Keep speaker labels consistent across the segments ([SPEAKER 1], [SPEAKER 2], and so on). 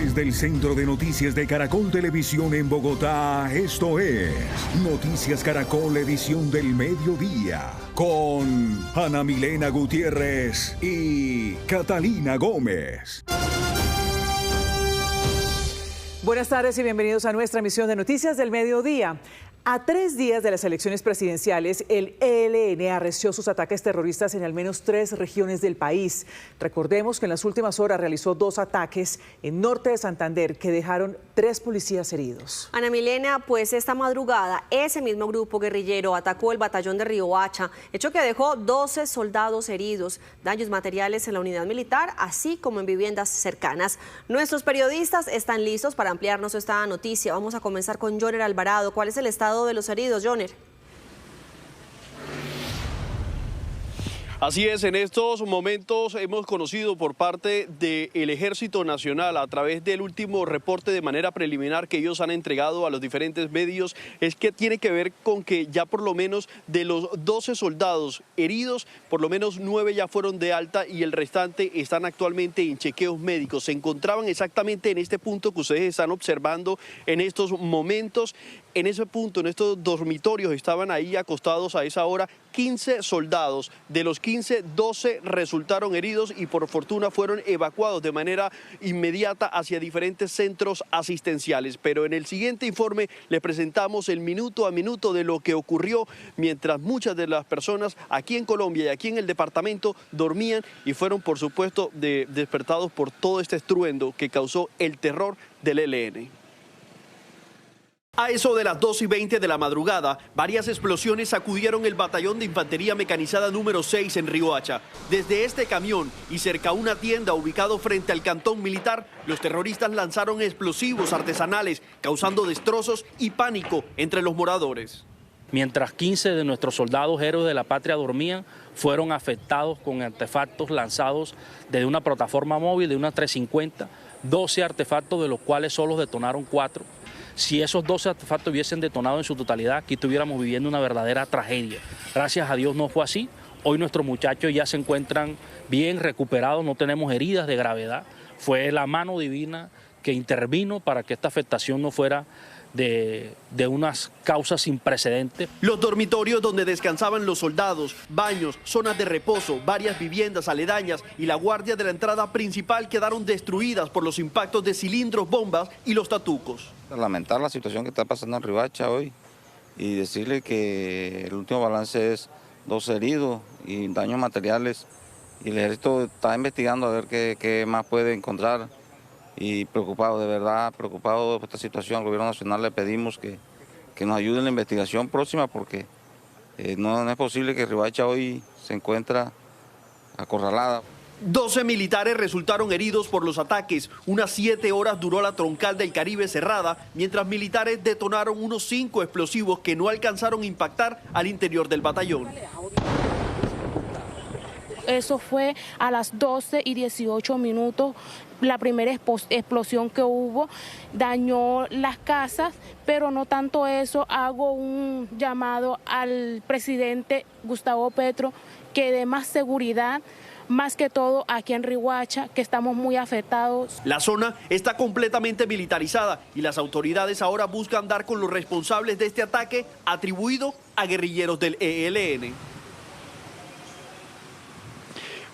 [SPEAKER 1] Desde el Centro de Noticias de Caracol Televisión en Bogotá, esto es Noticias Caracol edición del mediodía, con Ana Milena Gutiérrez y Catalina Gómez.
[SPEAKER 2] Buenas tardes y bienvenidos a nuestra emisión de Noticias del Mediodía. A 3 días de las elecciones presidenciales, el ELN arreció sus ataques terroristas en al menos 3 regiones del país. Recordemos que en las últimas horas realizó 2 ataques en norte de Santander que dejaron 3 policías heridos.
[SPEAKER 3] Ana Milena, pues esta madrugada ese mismo grupo guerrillero atacó el batallón de Riohacha, hecho que dejó 12 soldados heridos, daños materiales en la unidad militar, así como en viviendas cercanas. Nuestros periodistas están listos para ampliarnos esta noticia. Vamos a comenzar con Joner Alvarado. ¿Cuál es el estado de los heridos, Joner?
[SPEAKER 4] Así es, en estos momentos hemos conocido por parte del Ejército Nacional, a través del último reporte de manera preliminar que ellos han entregado a los diferentes medios, es que tiene que ver con que ya por lo menos de los 12 soldados heridos, por lo menos 9 ya fueron de alta y el restante están actualmente en chequeos médicos. Se encontraban exactamente en este punto que ustedes están observando en estos momentos. En ese punto, en estos dormitorios, estaban ahí acostados a esa hora 15 soldados. De los 15, 12 resultaron heridos y por fortuna fueron evacuados de manera inmediata hacia diferentes centros asistenciales. Pero en el siguiente informe les presentamos el minuto a minuto de lo que ocurrió mientras muchas de las personas aquí en Colombia y aquí en el departamento dormían y fueron, por supuesto, despertados por todo este estruendo que causó el terror del ELN. A eso de las 2:20 de la madrugada, varias explosiones sacudieron el batallón de infantería mecanizada número 6 en Riohacha. Desde este camión y cerca a una tienda ubicado frente al cantón militar, los terroristas lanzaron explosivos artesanales, causando destrozos y pánico entre los moradores.
[SPEAKER 5] Mientras 15 de nuestros soldados héroes de la patria dormían, fueron afectados con artefactos lanzados desde una plataforma móvil de una 350, 12 artefactos de los cuales solo detonaron 4. Si esos 12 artefactos hubiesen detonado en su totalidad, aquí estuviéramos viviendo una verdadera tragedia. Gracias a Dios no fue así. Hoy nuestros muchachos ya se encuentran bien recuperados, no tenemos heridas de gravedad. Fue la mano divina que intervino para que esta afectación no fuera de unas causas sin precedentes.
[SPEAKER 4] Los dormitorios donde descansaban los soldados, baños, zonas de reposo, varias viviendas aledañas y la guardia de la entrada principal quedaron destruidas por los impactos de cilindros, bombas y los tatucos.
[SPEAKER 6] Lamentar la situación que está pasando en Riohacha hoy y decirle que el último balance es 2 heridos y daños materiales y el ejército está investigando a ver qué más puede encontrar. Y preocupado, de verdad, preocupado por esta situación. Al gobierno nacional le pedimos que nos ayude en la investigación próxima porque no es posible que Riohacha hoy se encuentre acorralada.
[SPEAKER 4] 12 militares resultaron heridos por los ataques. Unas 7 horas duró la troncal del Caribe cerrada, mientras militares detonaron unos 5 explosivos que no alcanzaron a impactar al interior del batallón.
[SPEAKER 7] Eso fue a las 12:18. La primera explosión que hubo dañó las casas, pero no tanto eso. Hago un llamado al presidente Gustavo Petro que dé más seguridad, más que todo aquí en Riohacha, que estamos muy afectados.
[SPEAKER 4] La zona está completamente militarizada y las autoridades ahora buscan dar con los responsables de este ataque atribuido a guerrilleros del ELN.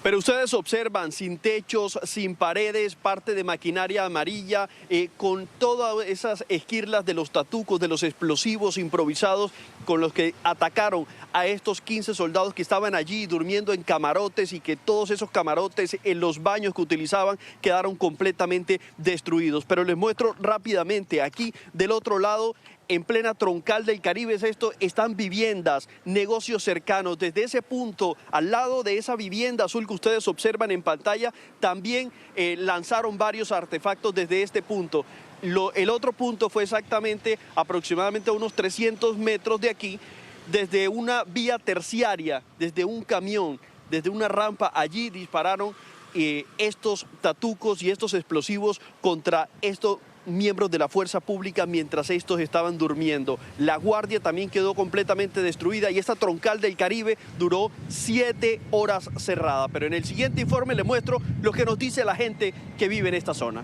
[SPEAKER 4] Pero ustedes observan sin techos, sin paredes, parte de maquinaria amarilla, con todas esas esquirlas de los tatucos, de los explosivos improvisados con los que atacaron a estos 15 soldados que estaban allí durmiendo en camarotes y que todos esos camarotes en los baños que utilizaban quedaron completamente destruidos. Pero les muestro rápidamente aquí del otro lado, en plena troncal del Caribe, están viviendas, negocios cercanos. Desde ese punto, al lado de esa vivienda azul que ustedes observan en pantalla, también lanzaron varios artefactos desde este punto. El otro punto fue exactamente aproximadamente a unos 300 metros de aquí, desde una vía terciaria, desde un camión, desde una rampa. Allí dispararon estos tatucos y estos explosivos contra estos miembros de la fuerza pública mientras estos estaban durmiendo. La guardia también quedó completamente destruida y esta troncal del Caribe duró 7 horas cerrada. Pero en el siguiente informe les muestro lo que nos dice la gente que vive en esta zona.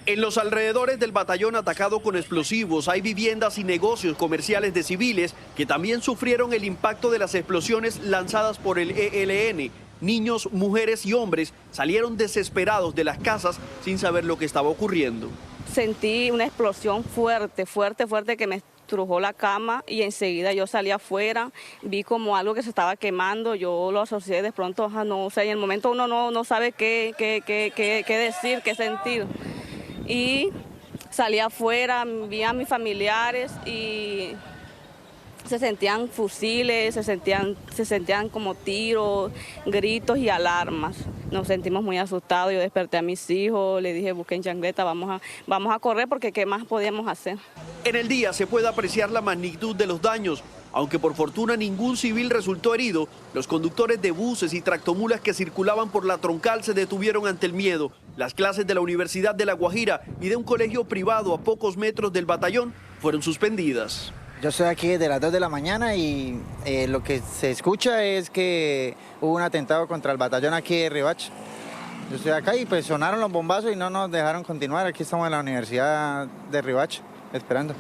[SPEAKER 4] En los alrededores del batallón atacado con explosivos hay viviendas y negocios comerciales de civiles que también sufrieron el impacto de las explosiones lanzadas por el ELN. Niños, mujeres y hombres salieron desesperados de las casas sin saber lo que estaba ocurriendo.
[SPEAKER 8] Sentí una explosión fuerte que me estrujó la cama y enseguida yo salí afuera, vi como algo que se estaba quemando, yo lo asocié de pronto, no sé, en el momento uno no sabe qué decir, qué sentir. Y salí afuera, vi a mis familiares y se sentían fusiles, se sentían como tiros, gritos y alarmas. Nos sentimos muy asustados, yo desperté a mis hijos, le dije busquen chancleta, vamos a correr porque qué más podíamos hacer.
[SPEAKER 4] En el día se puede apreciar la magnitud de los daños. Aunque por fortuna ningún civil resultó herido, los conductores de buses y tractomulas que circulaban por la troncal se detuvieron ante el miedo. Las clases de la Universidad de La Guajira y de un colegio privado a pocos metros del batallón fueron suspendidas.
[SPEAKER 9] Yo estoy aquí desde las 2 de la mañana y lo que se escucha es que hubo un atentado contra el batallón aquí de Riohacha. Yo estoy acá y pues sonaron los bombazos y no nos dejaron continuar. Aquí estamos en la Universidad de Riohacha esperando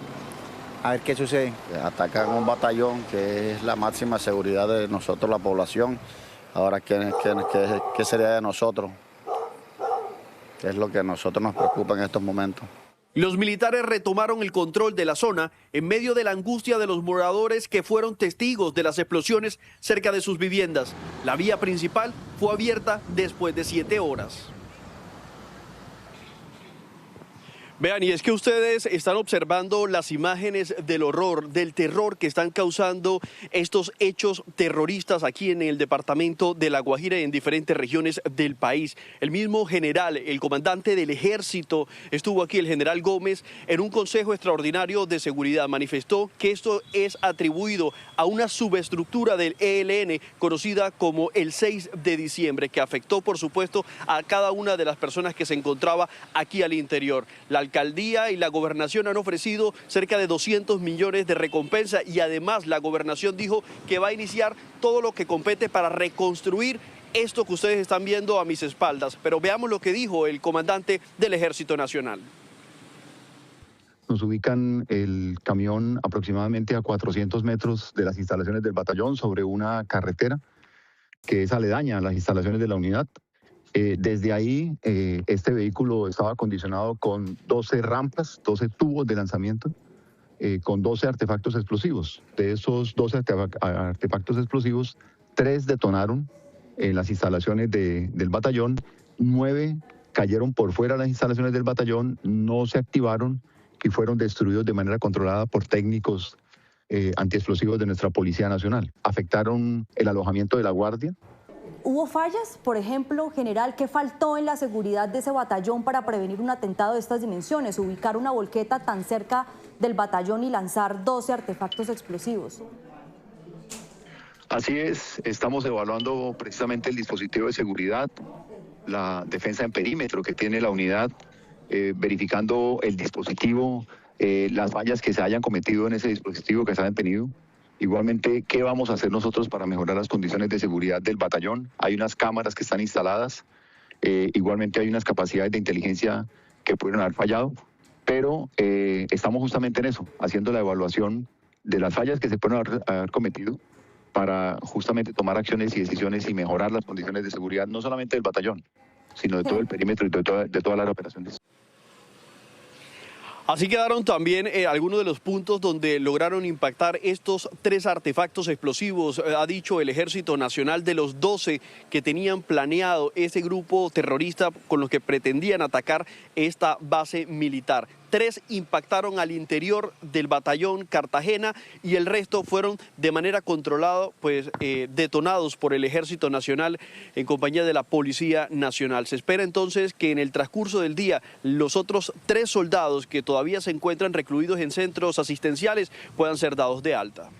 [SPEAKER 9] a ver qué sucede.
[SPEAKER 10] Atacan un batallón que es la máxima seguridad de nosotros, la población. Ahora, ¿qué sería de nosotros? ¿Qué es lo que a nosotros nos preocupa en estos momentos?
[SPEAKER 4] Los militares retomaron el control de la zona en medio de la angustia de los moradores que fueron testigos de las explosiones cerca de sus viviendas. La vía principal fue abierta después de 7 horas. Vean, y es que ustedes están observando las imágenes del horror, del terror que están causando estos hechos terroristas aquí en el departamento de La Guajira y en diferentes regiones del país. El mismo general, el comandante del ejército, estuvo aquí, el general Gómez, en un consejo extraordinario de seguridad. Manifestó que esto es atribuido a una subestructura del ELN conocida como el 6 de diciembre, que afectó, por supuesto, a cada una de las personas que se encontraba aquí al interior. La alcaldía y la gobernación han ofrecido cerca de 200 millones de recompensa y además la gobernación dijo que va a iniciar todo lo que compete para reconstruir esto que ustedes están viendo a mis espaldas. Pero veamos lo que dijo el comandante del Ejército Nacional.
[SPEAKER 11] Nos ubican el camión aproximadamente a 400 metros de las instalaciones del batallón sobre una carretera que es aledaña a las instalaciones de la unidad. Desde ahí, este vehículo estaba acondicionado con 12 rampas, 12 tubos de lanzamiento, con 12 artefactos explosivos. De esos 12 artefactos explosivos, 3 detonaron en las instalaciones del batallón, 9 cayeron por fuera de las instalaciones del batallón, no se activaron y fueron destruidos de manera controlada por técnicos antiexplosivos de nuestra Policía Nacional. Afectaron el alojamiento de la guardia.
[SPEAKER 12] ¿Hubo fallas? Por ejemplo, general, ¿qué faltó en la seguridad de ese batallón para prevenir un atentado de estas dimensiones? Ubicar una volqueta tan cerca del batallón y lanzar 12 artefactos explosivos.
[SPEAKER 11] Así es, estamos evaluando precisamente el dispositivo de seguridad, la defensa en perímetro que tiene la unidad, verificando el dispositivo, las fallas que se hayan cometido en ese dispositivo que se hayan tenido. Igualmente, ¿qué vamos a hacer nosotros para mejorar las condiciones de seguridad del batallón? Hay unas cámaras que están instaladas, igualmente hay unas capacidades de inteligencia que pudieron haber fallado, pero estamos justamente en eso, haciendo la evaluación de las fallas que se pueden haber cometido para justamente tomar acciones y decisiones y mejorar las condiciones de seguridad, no solamente del batallón, sino de todo el perímetro y de todas las operaciones.
[SPEAKER 4] Así quedaron también algunos de los puntos donde lograron impactar estos 3 artefactos explosivos, ha dicho el Ejército Nacional, de los 12 que tenían planeado ese grupo terrorista con los que pretendían atacar esta base militar. 3 impactaron al interior del batallón Cartagena y el resto fueron de manera controlada, pues detonados por el Ejército Nacional en compañía de la Policía Nacional. Se espera entonces que en el transcurso del día los otros 3 soldados que todavía se encuentran recluidos en centros asistenciales puedan ser dados de alta.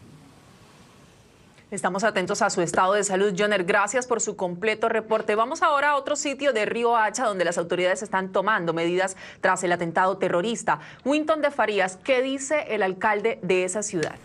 [SPEAKER 13] Estamos atentos a su estado de salud. Joner, gracias por su completo reporte. Vamos ahora a otro sitio de Riohacha donde las autoridades están tomando medidas tras el atentado terrorista. Winton de Farías, ¿qué dice el alcalde de esa ciudad?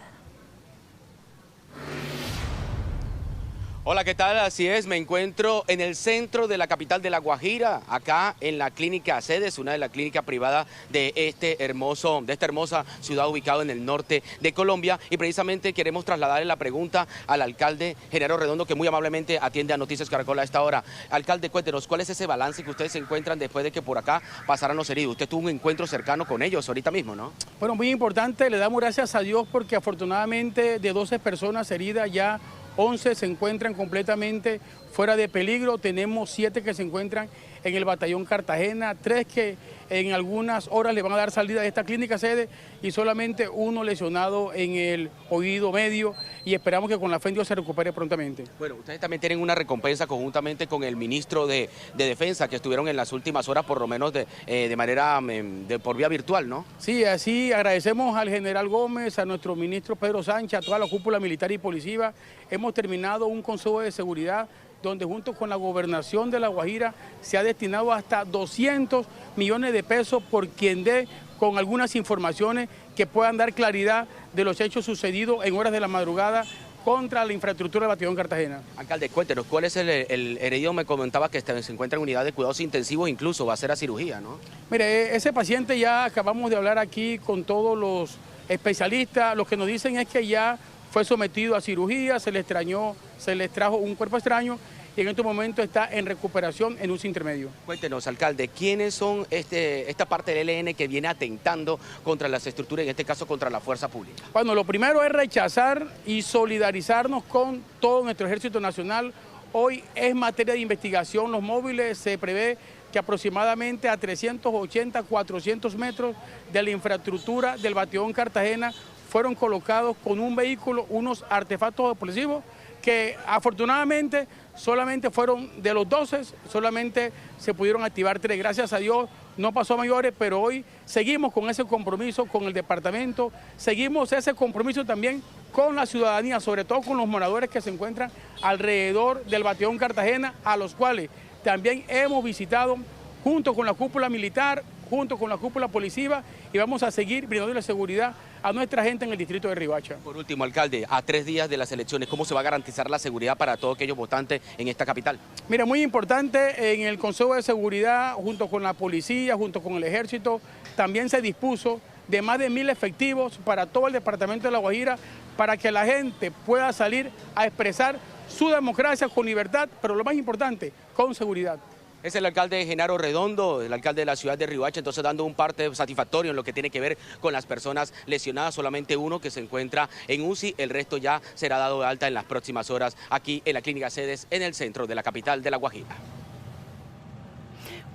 [SPEAKER 14] Hola, ¿qué tal? Así es, me encuentro en el centro de la capital de La Guajira, acá en la clínica Cedes, una de las clínicas privadas de esta hermosa ciudad ubicada en el norte de Colombia, y precisamente queremos trasladarle la pregunta al alcalde Genaro Redondo, que muy amablemente atiende a Noticias Caracol a esta hora. Alcalde, cuéntenos, ¿cuál es ese balance que ustedes se encuentran después de que por acá pasaran los heridos? Usted tuvo un encuentro cercano con ellos ahorita mismo, ¿no?
[SPEAKER 15] Bueno, muy importante, le damos gracias a Dios porque afortunadamente de 12 personas heridas ya 11 se encuentran completamente fuera de peligro, tenemos 7 que se encuentran en el batallón Cartagena, 3 que en algunas horas le van a dar salida de esta clínica sede y solamente 1 lesionado en el oído medio, y esperamos que con la fe en Dios se recupere prontamente.
[SPEAKER 14] Bueno, ustedes también tienen una recompensa conjuntamente con el ministro de Defensa, que estuvieron en las últimas horas por lo menos de manera por vía virtual, ¿no?
[SPEAKER 15] Sí, así agradecemos al general Gómez, a nuestro ministro Pedro Sánchez, a toda la cúpula militar y policía. Hemos terminado un consejo de seguridad donde junto con la gobernación de La Guajira se ha destinado hasta 200 millones de pesos por quien dé con algunas informaciones que puedan dar claridad de los hechos sucedidos en horas de la madrugada contra la infraestructura del batallón Cartagena.
[SPEAKER 14] Alcalde, cuéntenos, ¿cuál es el herido? Me comentaba que se encuentra en unidad de cuidados intensivos, incluso va a ser a cirugía, ¿no?
[SPEAKER 15] Mire, ese paciente ya acabamos de hablar aquí con todos los especialistas, lo que nos dicen es que ya fue sometido a cirugía, se les trajo un cuerpo extraño y en este momento está en recuperación en un intermedio.
[SPEAKER 14] Cuéntenos, alcalde, ¿quiénes son esta parte del ELN que viene atentando contra las estructuras, en este caso contra la fuerza pública?
[SPEAKER 15] Bueno, lo primero es rechazar y solidarizarnos con todo nuestro Ejército Nacional. Hoy es materia de investigación, los móviles se prevé que aproximadamente a 380, 400 metros de la infraestructura del batallón Cartagena fueron colocados con un vehículo unos artefactos explosivos que afortunadamente solamente fueron de los 12, solamente se pudieron activar 3. Gracias a Dios no pasó a mayores, pero hoy seguimos con ese compromiso con el departamento, seguimos ese compromiso también con la ciudadanía, sobre todo con los moradores que se encuentran alrededor del batallón Cartagena, a los cuales también hemos visitado junto con la cúpula militar, junto con la cúpula policiva, y vamos a seguir brindando seguridad a nuestra gente en el distrito de Riohacha.
[SPEAKER 14] Por último, alcalde, a 3 días de las elecciones, ¿cómo se va a garantizar la seguridad para todos aquellos votantes en esta capital?
[SPEAKER 15] Mira, muy importante, en el Consejo de Seguridad, junto con la policía, junto con el ejército, también se dispuso de más de 1000 efectivos para todo el departamento de La Guajira, para que la gente pueda salir a expresar su democracia con libertad, pero lo más importante, con seguridad.
[SPEAKER 14] Es el alcalde Genaro Redondo, el alcalde de la ciudad de Riohacha, entonces dando un parte satisfactorio en lo que tiene que ver con las personas lesionadas. Solamente uno que se encuentra en UCI, el resto ya será dado de alta en las próximas horas aquí en la clínica Cedes, en el centro de la capital de La Guajira.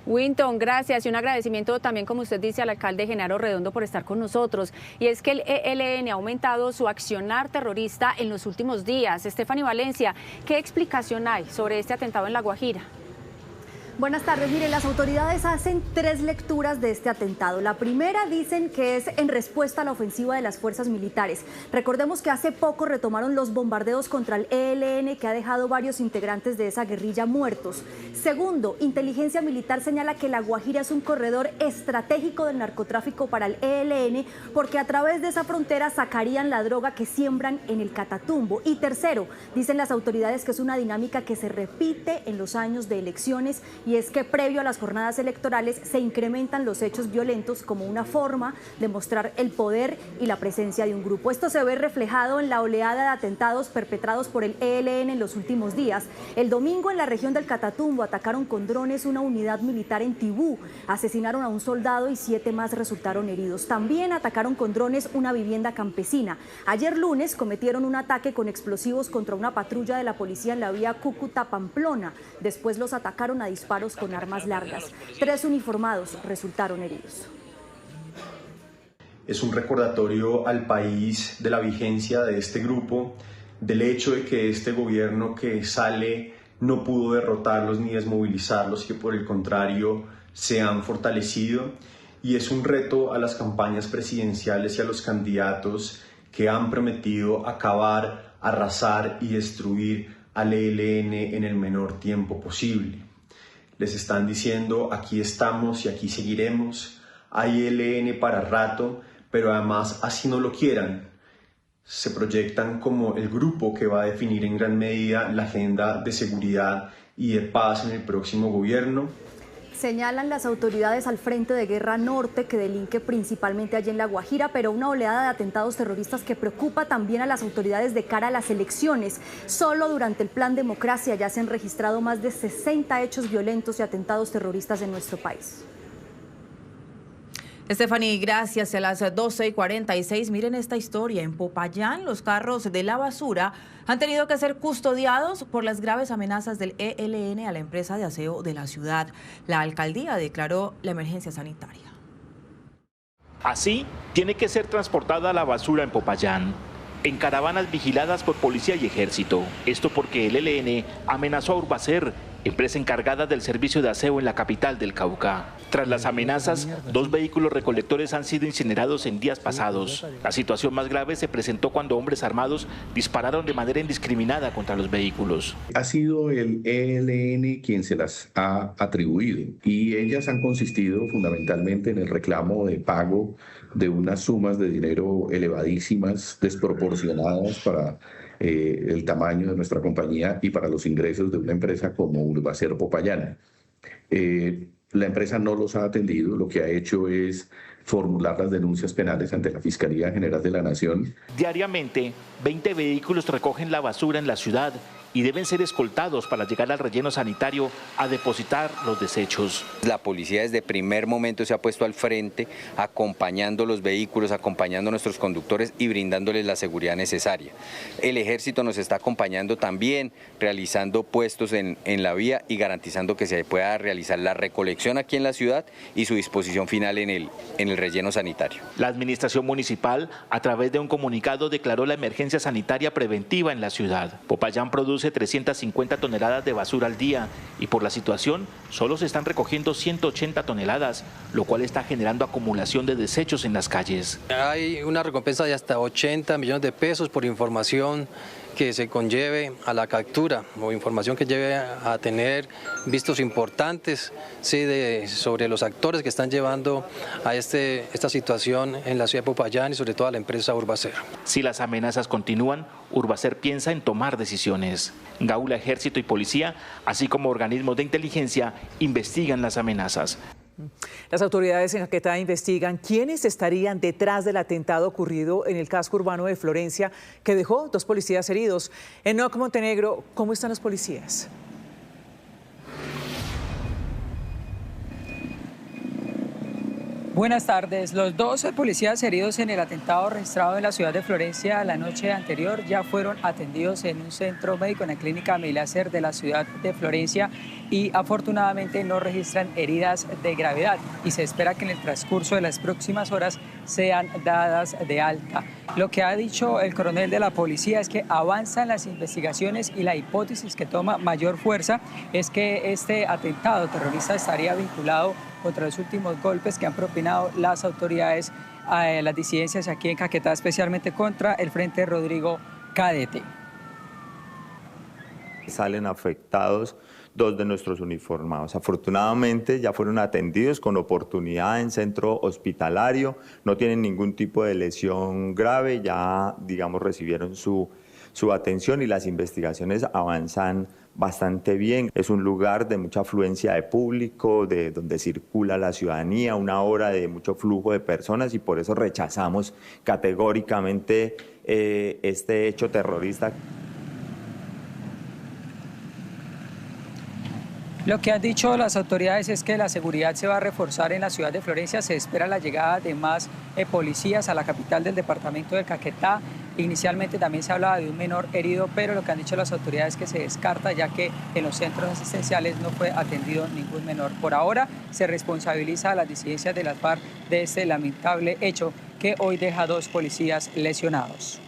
[SPEAKER 16] Winton, gracias, y un agradecimiento también, como usted dice, al alcalde Genaro Redondo por estar con nosotros. Y es que el ELN ha aumentado su accionar terrorista en los últimos días. Estefany Valencia, ¿qué explicación hay sobre este atentado en La Guajira?
[SPEAKER 12] Buenas tardes. Mire, las autoridades hacen 3 lecturas de este atentado. La primera dicen que es en respuesta a la ofensiva de las fuerzas militares. Recordemos que hace poco retomaron los bombardeos contra el ELN, que ha dejado varios integrantes de esa guerrilla muertos. Segundo, inteligencia militar señala que La Guajira es un corredor estratégico del narcotráfico para el ELN, porque a través de esa frontera sacarían la droga que siembran en el Catatumbo. Y tercero, dicen las autoridades que es una dinámica que se repite en los años de elecciones, y es que previo a las jornadas electorales se incrementan los hechos violentos como una forma de mostrar el poder y la presencia de un grupo. Esto se ve reflejado en la oleada de atentados perpetrados por el ELN en los últimos días. El domingo en la región del Catatumbo atacaron con drones una unidad militar en Tibú, asesinaron a un soldado y 7 más resultaron heridos. También atacaron con drones una vivienda campesina. Ayer lunes cometieron un ataque con explosivos contra una patrulla de la policía en la vía Cúcuta-Pamplona. Después los atacaron a disparos con armas largas. 3 uniformados resultaron heridos.
[SPEAKER 17] Es un recordatorio al país de la vigencia de este grupo, del hecho de que este gobierno que sale no pudo derrotarlos ni desmovilizarlos, que por el contrario se han fortalecido, y es un reto a las campañas presidenciales y a los candidatos que han prometido acabar, arrasar y destruir al ELN en el menor tiempo posible. Les están diciendo, aquí estamos y aquí seguiremos, hay ELN para rato, pero además así no lo quieran. se proyectan como el grupo que va a definir en gran medida la agenda de seguridad y de paz en el próximo gobierno.
[SPEAKER 12] Señalan las autoridades al Frente de Guerra Norte, que delinque principalmente allí en La Guajira, pero una oleada de atentados terroristas que preocupa también a las autoridades de cara a las elecciones. Solo durante el Plan Democracia ya se han registrado más de 60 hechos violentos y atentados terroristas en nuestro país.
[SPEAKER 18] Stephanie, gracias. A las 12:46, miren esta historia. En Popayán, los carros de la basura han tenido que ser custodiados por las graves amenazas del ELN a la empresa de aseo de la ciudad. La alcaldía declaró la emergencia sanitaria.
[SPEAKER 19] Así, tiene que ser transportada la basura en Popayán, en caravanas vigiladas por policía y ejército. Esto porque el ELN amenazó a Urbacer, empresa encargada del servicio de aseo en la capital del Cauca. Tras las amenazas, 2 vehículos recolectores han sido incinerados en días pasados. La situación más grave se presentó cuando hombres armados dispararon de manera indiscriminada contra los vehículos.
[SPEAKER 20] Ha sido el ELN quien se las ha atribuido y ellas han consistido fundamentalmente en el reclamo de pago de unas sumas de dinero elevadísimas, desproporcionadas para el tamaño de nuestra compañía y para los ingresos de una empresa como Urbacer Popayán. La empresa no los ha atendido, lo que ha hecho es formular las denuncias penales ante la Fiscalía General de la Nación.
[SPEAKER 19] Diariamente, 20 vehículos recogen la basura en la ciudad y deben ser escoltados para llegar al relleno sanitario a depositar los desechos.
[SPEAKER 21] La policía desde primer momento se ha puesto al frente, acompañando los vehículos, acompañando a nuestros conductores y brindándoles la seguridad necesaria. El ejército nos está acompañando también, realizando puestos en la vía y garantizando que se pueda realizar la recolección aquí en la ciudad y su disposición final en el relleno sanitario.
[SPEAKER 19] La administración municipal, a través de un comunicado, declaró la emergencia sanitaria preventiva en la ciudad. Popayán produce 350 toneladas de basura al día y por la situación solo se están recogiendo 180 toneladas, lo cual está generando acumulación de desechos en las calles.
[SPEAKER 22] Hay una recompensa de hasta 80 millones de pesos por información que se conlleve a la captura o información que lleve a tener vistos importantes sobre los actores que están llevando a esta situación en la ciudad de Popayán y sobre todo a la empresa Urbacer.
[SPEAKER 19] Si las amenazas continúan, Urbacer piensa en tomar decisiones. Gaula, Ejército y Policía, así como organismos de inteligencia, investigan las amenazas.
[SPEAKER 2] Las autoridades en Caquetá investigan quiénes estarían detrás del atentado ocurrido en el casco urbano de Florencia, que dejó 2 policías heridos. Enoc Montenegro, ¿cómo están los policías?
[SPEAKER 23] Buenas tardes. Los 12 policías heridos en el atentado registrado en la ciudad de Florencia la noche anterior ya fueron atendidos en un centro médico en la clínica Milacer de la ciudad de Florencia y afortunadamente no registran heridas de gravedad y se espera que en el transcurso de las próximas horas sean dadas de alta. Lo que ha dicho el coronel de la policía es que avanzan las investigaciones y la hipótesis que toma mayor fuerza es que este atentado terrorista estaría vinculado contra los últimos golpes que han propinado las autoridades a las disidencias aquí en Caquetá, especialmente contra el Frente Rodrigo Cadete.
[SPEAKER 24] Salen afectados 2 de nuestros uniformados. Afortunadamente ya fueron atendidos con oportunidad en centro hospitalario, no tienen ningún tipo de lesión grave, ya digamos recibieron su atención y las investigaciones avanzan bastante bien. Es un lugar de mucha afluencia de público, de donde circula la ciudadanía, una hora de mucho flujo de personas y por eso rechazamos categóricamente este hecho terrorista.
[SPEAKER 23] Lo que han dicho las autoridades es que la seguridad se va a reforzar en la ciudad de Florencia. Se espera la llegada de más policías a la capital del departamento de Caquetá. Inicialmente también se hablaba de un menor herido, pero lo que han dicho las autoridades es que se descarta, ya que en los centros asistenciales no fue atendido ningún menor. Por ahora se responsabiliza a las disidencias de las FARC de este lamentable hecho que hoy deja 2 policías lesionados.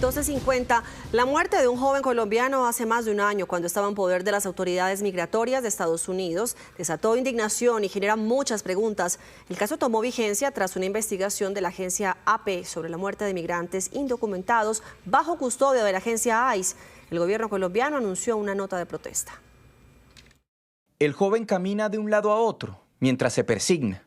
[SPEAKER 3] 12:50. La muerte de un joven colombiano hace más de un año, cuando estaba en poder de las autoridades migratorias de Estados Unidos, desató indignación y genera muchas preguntas. El caso tomó vigencia tras una investigación de la agencia AP sobre la muerte de migrantes indocumentados bajo custodia de la agencia ICE. El gobierno colombiano anunció una nota de protesta.
[SPEAKER 25] El joven camina de un lado a otro mientras se persigna,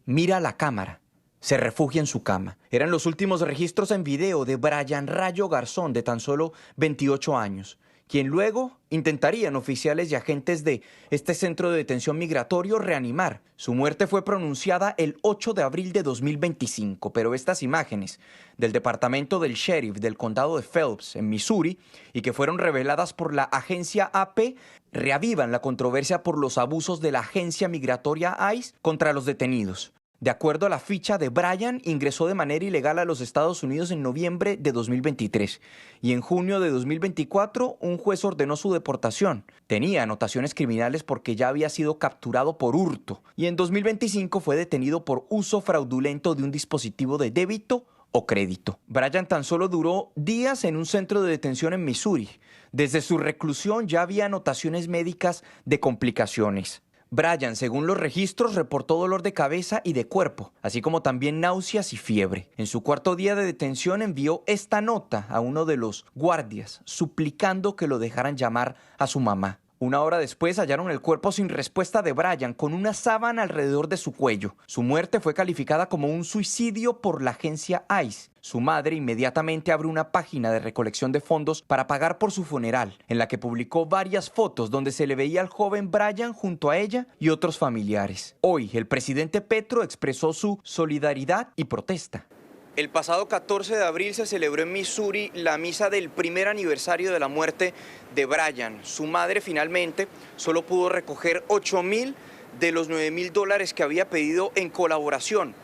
[SPEAKER 25] mira a la cámara
[SPEAKER 1] Se refugia en su cama. Eran los últimos registros en video de Brian Rayo Garzón, de tan solo 28 años, quien luego intentarían oficiales y agentes de este centro de detención migratorio reanimar. Su muerte fue pronunciada el 8 de abril de 2025, pero estas imágenes del departamento del sheriff del condado de Phelps, en Missouri, y que fueron reveladas por la agencia AP, reavivan la controversia por los abusos de la agencia migratoria ICE contra los detenidos. De acuerdo a la ficha de Brian, ingresó de manera ilegal a los Estados Unidos en noviembre de 2023 y en junio de 2024 un juez ordenó su deportación. Tenía anotaciones criminales porque ya había sido capturado por hurto y en 2025 fue detenido por uso fraudulento de un dispositivo de débito o crédito. Brian tan solo duró días en un centro de detención en Missouri. Desde su reclusión ya había anotaciones médicas de complicaciones. Brian, según los registros, reportó dolor de cabeza y de cuerpo, así como también náuseas y fiebre. En su cuarto día de detención envió esta nota a uno de los guardias, suplicando que lo dejaran llamar a su mamá. Una hora después hallaron el cuerpo sin respuesta de Brian, con una sábana alrededor de su cuello. Su muerte fue calificada como un suicidio por la agencia ICE. Su madre inmediatamente abre una página de recolección de fondos para pagar por su funeral, en la que publicó varias fotos donde se le veía al joven Brian junto a ella y otros familiares. Hoy, el presidente Petro expresó su solidaridad y protesta. El pasado 14 de abril se celebró en Missouri la misa del primer aniversario de la muerte de Brian. Su madre finalmente solo pudo recoger $8,000 de los $9,000 que había pedido en colaboración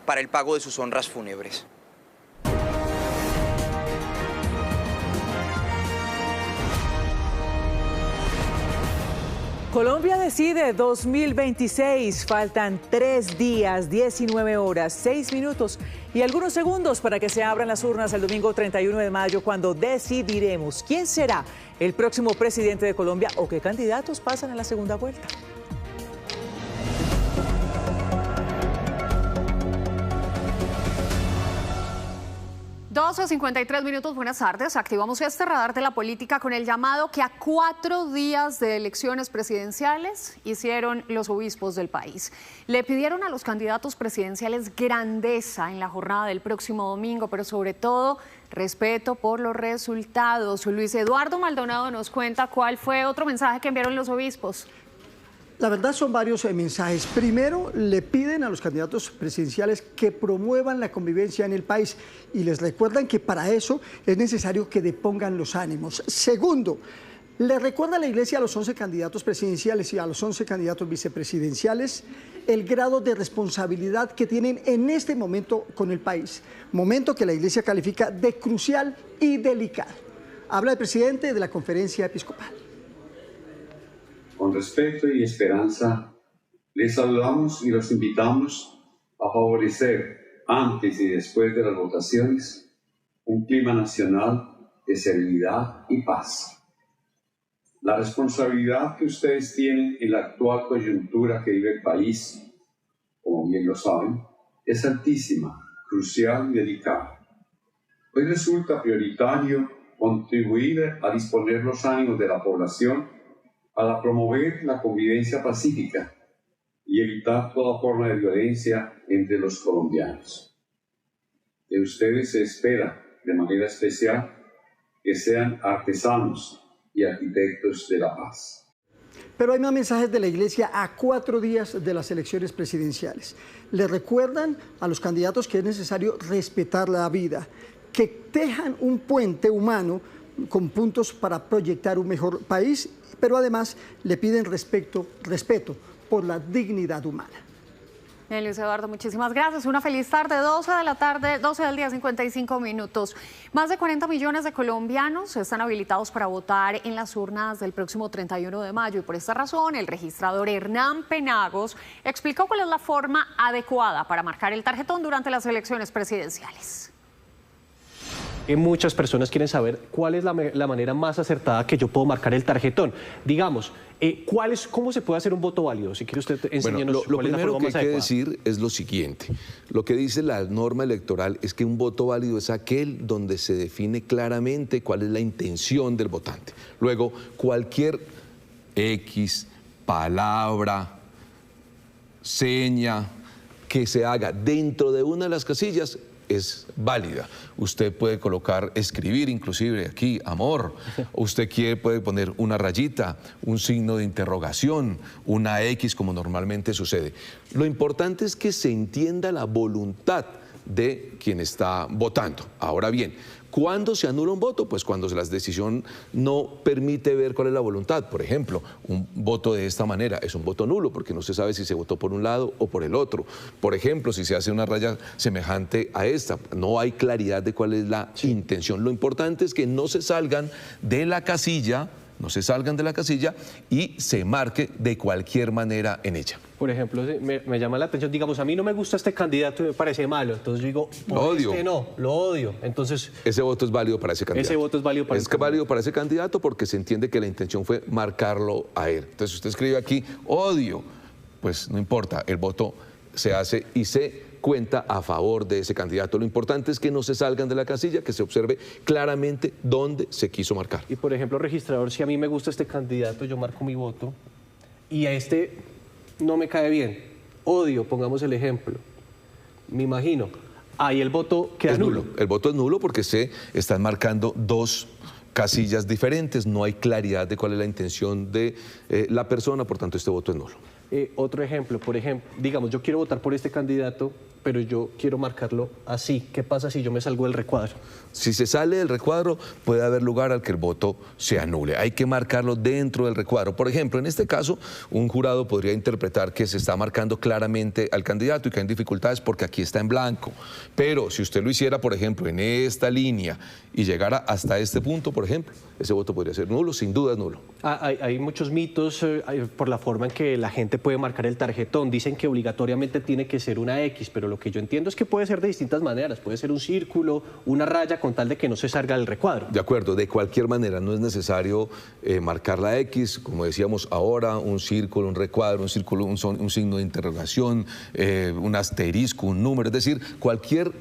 [SPEAKER 1] para el pago de sus honras fúnebres.
[SPEAKER 2] Colombia decide 2026. Faltan 3 días, 19 horas, 6 minutos y algunos segundos para que se abran las urnas el domingo 31 de mayo, cuando decidiremos quién será el próximo presidente de Colombia o qué candidatos pasan a la segunda vuelta.
[SPEAKER 5] 12:53 minutos, buenas tardes. Activamos este radar de la política con el llamado que a 4 días de elecciones presidenciales hicieron los obispos del país. Le pidieron a los candidatos presidenciales grandeza en la jornada del próximo domingo, pero sobre todo respeto por los resultados. Luis Eduardo Maldonado nos cuenta cuál fue otro mensaje que enviaron los obispos.
[SPEAKER 6] La verdad son varios mensajes. Primero, le piden a los candidatos presidenciales que promuevan la convivencia en el país y les recuerdan que para eso es necesario que depongan los ánimos. Segundo, le recuerda a la Iglesia a los 11 candidatos presidenciales y a los 11 candidatos vicepresidenciales el grado de responsabilidad que tienen en este momento con el país, momento que la Iglesia califica de crucial y delicado. Habla el presidente de la Conferencia Episcopal.
[SPEAKER 7] Con respeto y esperanza, les saludamos y los invitamos a favorecer, antes y después de las votaciones, un clima nacional de serenidad y paz. La responsabilidad que ustedes tienen en la actual coyuntura que vive el país, como bien lo saben, es altísima, crucial y delicada. Hoy resulta prioritario contribuir a disponer los ánimos de la población para promover la convivencia pacífica y evitar toda forma de violencia entre los colombianos. De ustedes se espera, de manera especial, que sean artesanos y arquitectos de la paz.
[SPEAKER 6] Pero hay más mensajes de la Iglesia a 4 días de las elecciones presidenciales. Le recuerdan a los candidatos que es necesario respetar la vida, que tejan un puente humano con puntos para proyectar un mejor país, pero además le piden respeto por la dignidad humana.
[SPEAKER 5] Bien, Luis Eduardo, muchísimas gracias. Una feliz tarde, 12 de la tarde, 12 del día, 55 minutos. Más de 40 millones de colombianos están habilitados para votar en las urnas del próximo 31 de mayo y por esta razón el registrador Hernán Penagos explicó cuál es la forma adecuada para marcar el tarjetón durante las elecciones presidenciales.
[SPEAKER 25] Muchas personas quieren saber cuál es la manera más acertada que yo puedo marcar el tarjetón. Digamos, ¿cómo se puede hacer un voto válido? Si quiere usted enseñarnos
[SPEAKER 26] lo
[SPEAKER 25] cuál es la
[SPEAKER 26] primero
[SPEAKER 25] forma
[SPEAKER 26] que
[SPEAKER 25] más
[SPEAKER 26] hay que
[SPEAKER 25] adecuada.
[SPEAKER 26] decir es lo siguiente. Lo que dice la norma electoral es que un voto válido es aquel donde se define claramente cuál es la intención del votante. Luego, cualquier X, palabra, seña, que se haga dentro de una de las casillas es válida. Usted puede colocar, escribir inclusive aquí, amor. Usted puede poner una rayita, un signo de interrogación, una X como normalmente sucede. Lo importante es que se entienda la voluntad de quien está votando. Ahora bien, ¿cuándo se anula un voto? Pues cuando la decisión no permite ver cuál es la voluntad. Por ejemplo, un voto de esta manera es un voto nulo porque no se sabe si se votó por un lado o por el otro. Por ejemplo, si se hace una raya semejante a esta, no hay claridad de cuál es la intención. Lo importante es que no se salgan de la casilla, y se marque de cualquier manera en ella.
[SPEAKER 25] Por ejemplo, me llama la atención, digamos, a mí no me gusta este candidato y me parece malo, entonces yo digo,
[SPEAKER 26] lo odio.
[SPEAKER 25] Lo odio. Entonces,
[SPEAKER 26] ese voto es válido para ese candidato.
[SPEAKER 25] Ese voto es válido para
[SPEAKER 26] válido para ese candidato porque se entiende que la intención fue marcarlo a él. Entonces usted escribe aquí, odio, pues no importa, el voto se hace y se cuenta a favor de ese candidato. Lo importante es que no se salgan de la casilla, que se observe claramente dónde se quiso marcar.
[SPEAKER 25] Y por ejemplo, registrador, si a mí me gusta este candidato, yo marco mi voto y a este no me cae bien, odio, pongamos el ejemplo, me imagino, ahí el voto queda nulo.
[SPEAKER 26] El voto es nulo porque se están marcando dos casillas diferentes, no hay claridad de cuál es la intención de la persona, por tanto este voto es nulo.
[SPEAKER 25] Otro ejemplo, por ejemplo, digamos, yo quiero votar por este candidato, pero yo quiero marcarlo así. ¿Qué pasa si yo me salgo del recuadro?
[SPEAKER 26] Si se sale del recuadro, puede haber lugar al que el voto se anule. Hay que marcarlo dentro del recuadro. Por ejemplo, en este caso, un jurado podría interpretar que se está marcando claramente al candidato y que hay dificultades porque aquí está en blanco. Pero si usted lo hiciera, por ejemplo, en esta línea y llegara hasta este punto, por ejemplo, ese voto podría ser nulo, sin duda es nulo.
[SPEAKER 25] Hay muchos mitos por la forma en que la gente puede marcar el tarjetón. Dicen que obligatoriamente tiene que ser una X, pero lo que yo entiendo es que puede ser de distintas maneras. Puede ser un círculo, una raya, con tal de que no se salga del recuadro.
[SPEAKER 26] De acuerdo, de cualquier manera, no es necesario marcar la X, como decíamos ahora, un círculo, un recuadro, un signo de interrogación, un asterisco, un número, es decir, cualquier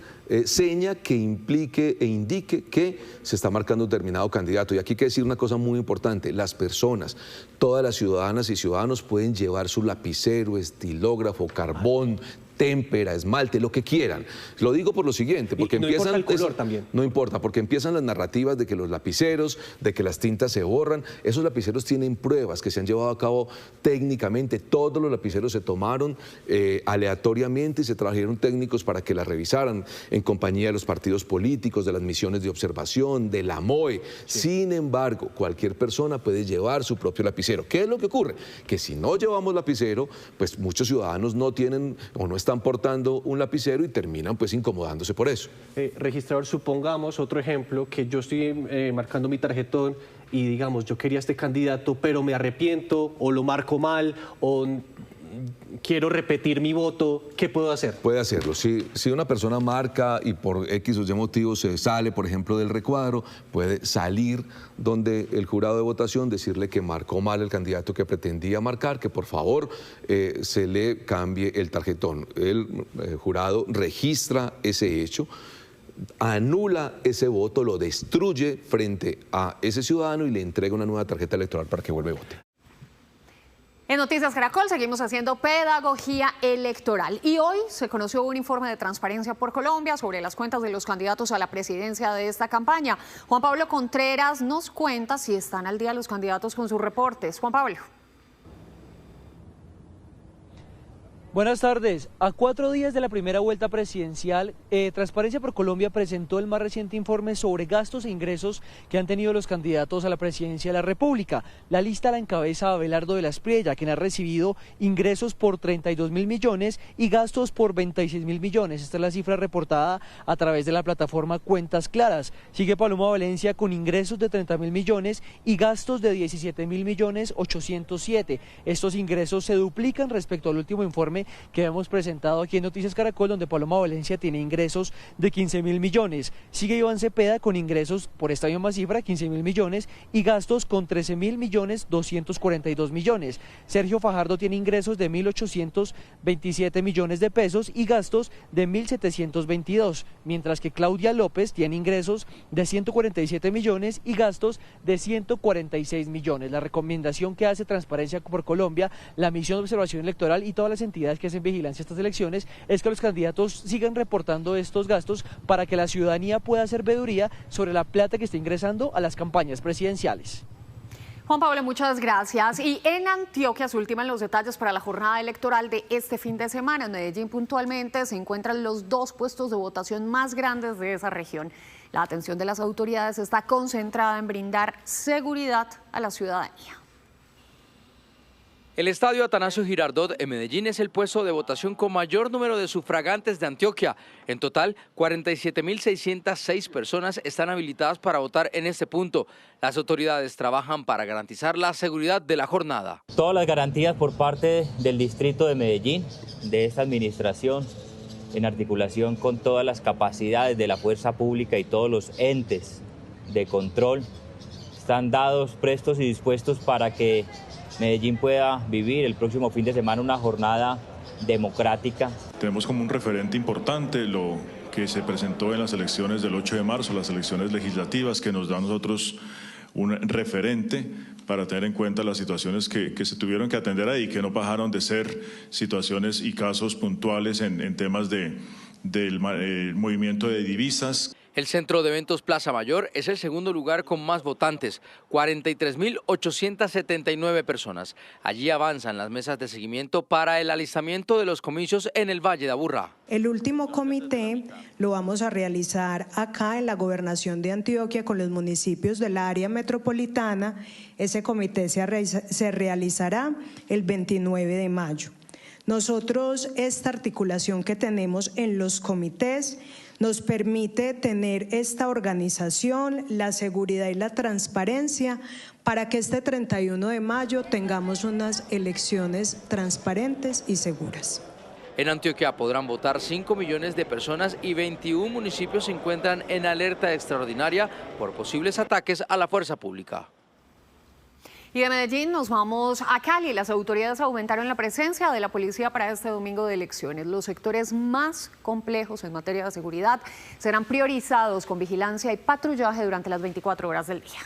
[SPEAKER 26] seña que implique e indique que se está marcando un determinado candidato. Y aquí hay que decir una cosa muy importante, las personas, todas las ciudadanas y ciudadanos pueden llevar su lapicero, estilógrafo, carbón, témpera, esmalte, lo que quieran. Lo digo por lo siguiente, porque
[SPEAKER 25] no
[SPEAKER 26] empiezan...
[SPEAKER 25] importa el color también.
[SPEAKER 26] No importa, porque empiezan las narrativas de que los lapiceros, de que las tintas se borran. Esos lapiceros tienen pruebas que se han llevado a cabo técnicamente. Todos los lapiceros se tomaron aleatoriamente y se trajeron técnicos para que las revisaran en compañía de los partidos políticos, de las misiones de observación, de la MOE. Sí. Sin embargo, cualquier persona puede llevar su propio lapicero. ¿Qué es lo que ocurre? Que si no llevamos lapicero, pues muchos ciudadanos no tienen o no están portando un lapicero y terminan pues incomodándose por eso.
[SPEAKER 25] Registrador, supongamos otro ejemplo, que yo estoy marcando mi tarjetón y digamos, yo quería este candidato, pero me arrepiento o lo marco mal o quiero repetir mi voto, ¿qué puedo hacer?
[SPEAKER 26] Puede hacerlo. Si una persona marca y por X o Y motivos se sale, por ejemplo, del recuadro, puede salir donde el jurado de votación, decirle que marcó mal el candidato que pretendía marcar, que por favor se le cambie el tarjetón. El jurado registra ese hecho, anula ese voto, lo destruye frente a ese ciudadano y le entrega una nueva tarjeta electoral para que vuelva y vote.
[SPEAKER 5] En Noticias Caracol seguimos haciendo pedagogía electoral y hoy se conoció un informe de Transparencia por Colombia sobre las cuentas de los candidatos a la presidencia de esta campaña. Juan Pablo Contreras nos cuenta si están al día los candidatos con sus reportes. Juan Pablo.
[SPEAKER 4] Buenas tardes. A 4 días de la primera vuelta presidencial, Transparencia por Colombia presentó el más reciente informe sobre gastos e ingresos que han tenido los candidatos a la presidencia de la República. La lista la encabeza Abelardo de la Espriella, quien ha recibido ingresos por 32.000 millones y gastos por 26.000 millones. Esta es la cifra reportada a través de la plataforma Cuentas Claras. Sigue Paloma Valencia con ingresos de 30.000 millones y gastos de 17.000 millones 807. Estos ingresos se duplican respecto al último informe que hemos presentado aquí en Noticias Caracol, donde Paloma Valencia tiene ingresos de 15.000 millones. Sigue Iván Cepeda con ingresos por esta misma cifra, 15.000 millones, y gastos con 13.000 millones 242 millones. Sergio Fajardo tiene ingresos de 1.827 millones de pesos y gastos de 1.722, mientras que Claudia López tiene ingresos de 147 millones y gastos de 146 millones. La recomendación que hace Transparencia por Colombia, la misión de observación electoral y todas las entidades autoridades que hacen vigilancia a estas elecciones es que los candidatos sigan reportando estos gastos para que la ciudadanía pueda hacer veeduría sobre la plata que está ingresando a las campañas presidenciales.
[SPEAKER 5] Juan Pablo, muchas gracias. Y en Antioquia se ultiman los detalles para la jornada electoral de este fin de semana. En Medellín puntualmente se encuentran los 2 puestos de votación más grandes de esa región. La atención de las autoridades está concentrada en brindar seguridad a la ciudadanía.
[SPEAKER 8] El estadio Atanasio Girardot en Medellín es el puesto de votación con mayor número de sufragantes de Antioquia. En total, 47.606 personas están habilitadas para votar en este punto. Las autoridades trabajan para garantizar la seguridad de la jornada.
[SPEAKER 9] Todas las garantías por parte del distrito de Medellín, de esta administración, en articulación con todas las capacidades de la fuerza pública y todos los entes de control, están dados, prestos y dispuestos para que Medellín pueda vivir el próximo fin de semana una jornada democrática.
[SPEAKER 10] Tenemos como un referente importante lo que se presentó en las elecciones del 8 de marzo, las elecciones legislativas, que nos da a nosotros un referente para tener en cuenta las situaciones que se tuvieron que atender ahí, que no pasaron de ser situaciones y casos puntuales en temas del movimiento de divisas.
[SPEAKER 8] El Centro de Eventos Plaza Mayor es el segundo lugar con más votantes, 43.879 personas. Allí avanzan las mesas de seguimiento para el alistamiento de los comicios en el Valle de Aburrá.
[SPEAKER 11] El último comité lo vamos a realizar acá en la Gobernación de Antioquia con los municipios del área metropolitana. Ese comité se realizará el 29 de mayo. Nosotros, esta articulación que tenemos en los comités nos permite tener esta organización, la seguridad y la transparencia para que este 31 de mayo tengamos unas elecciones transparentes y seguras.
[SPEAKER 8] En Antioquia podrán votar 5 millones de personas y 21 municipios se encuentran en alerta extraordinaria por posibles ataques a la fuerza pública.
[SPEAKER 5] Y de Medellín nos vamos a Cali. Las autoridades aumentaron la presencia de la policía para este domingo de elecciones. Los sectores más complejos en materia de seguridad serán priorizados con vigilancia y patrullaje durante las 24 horas del día.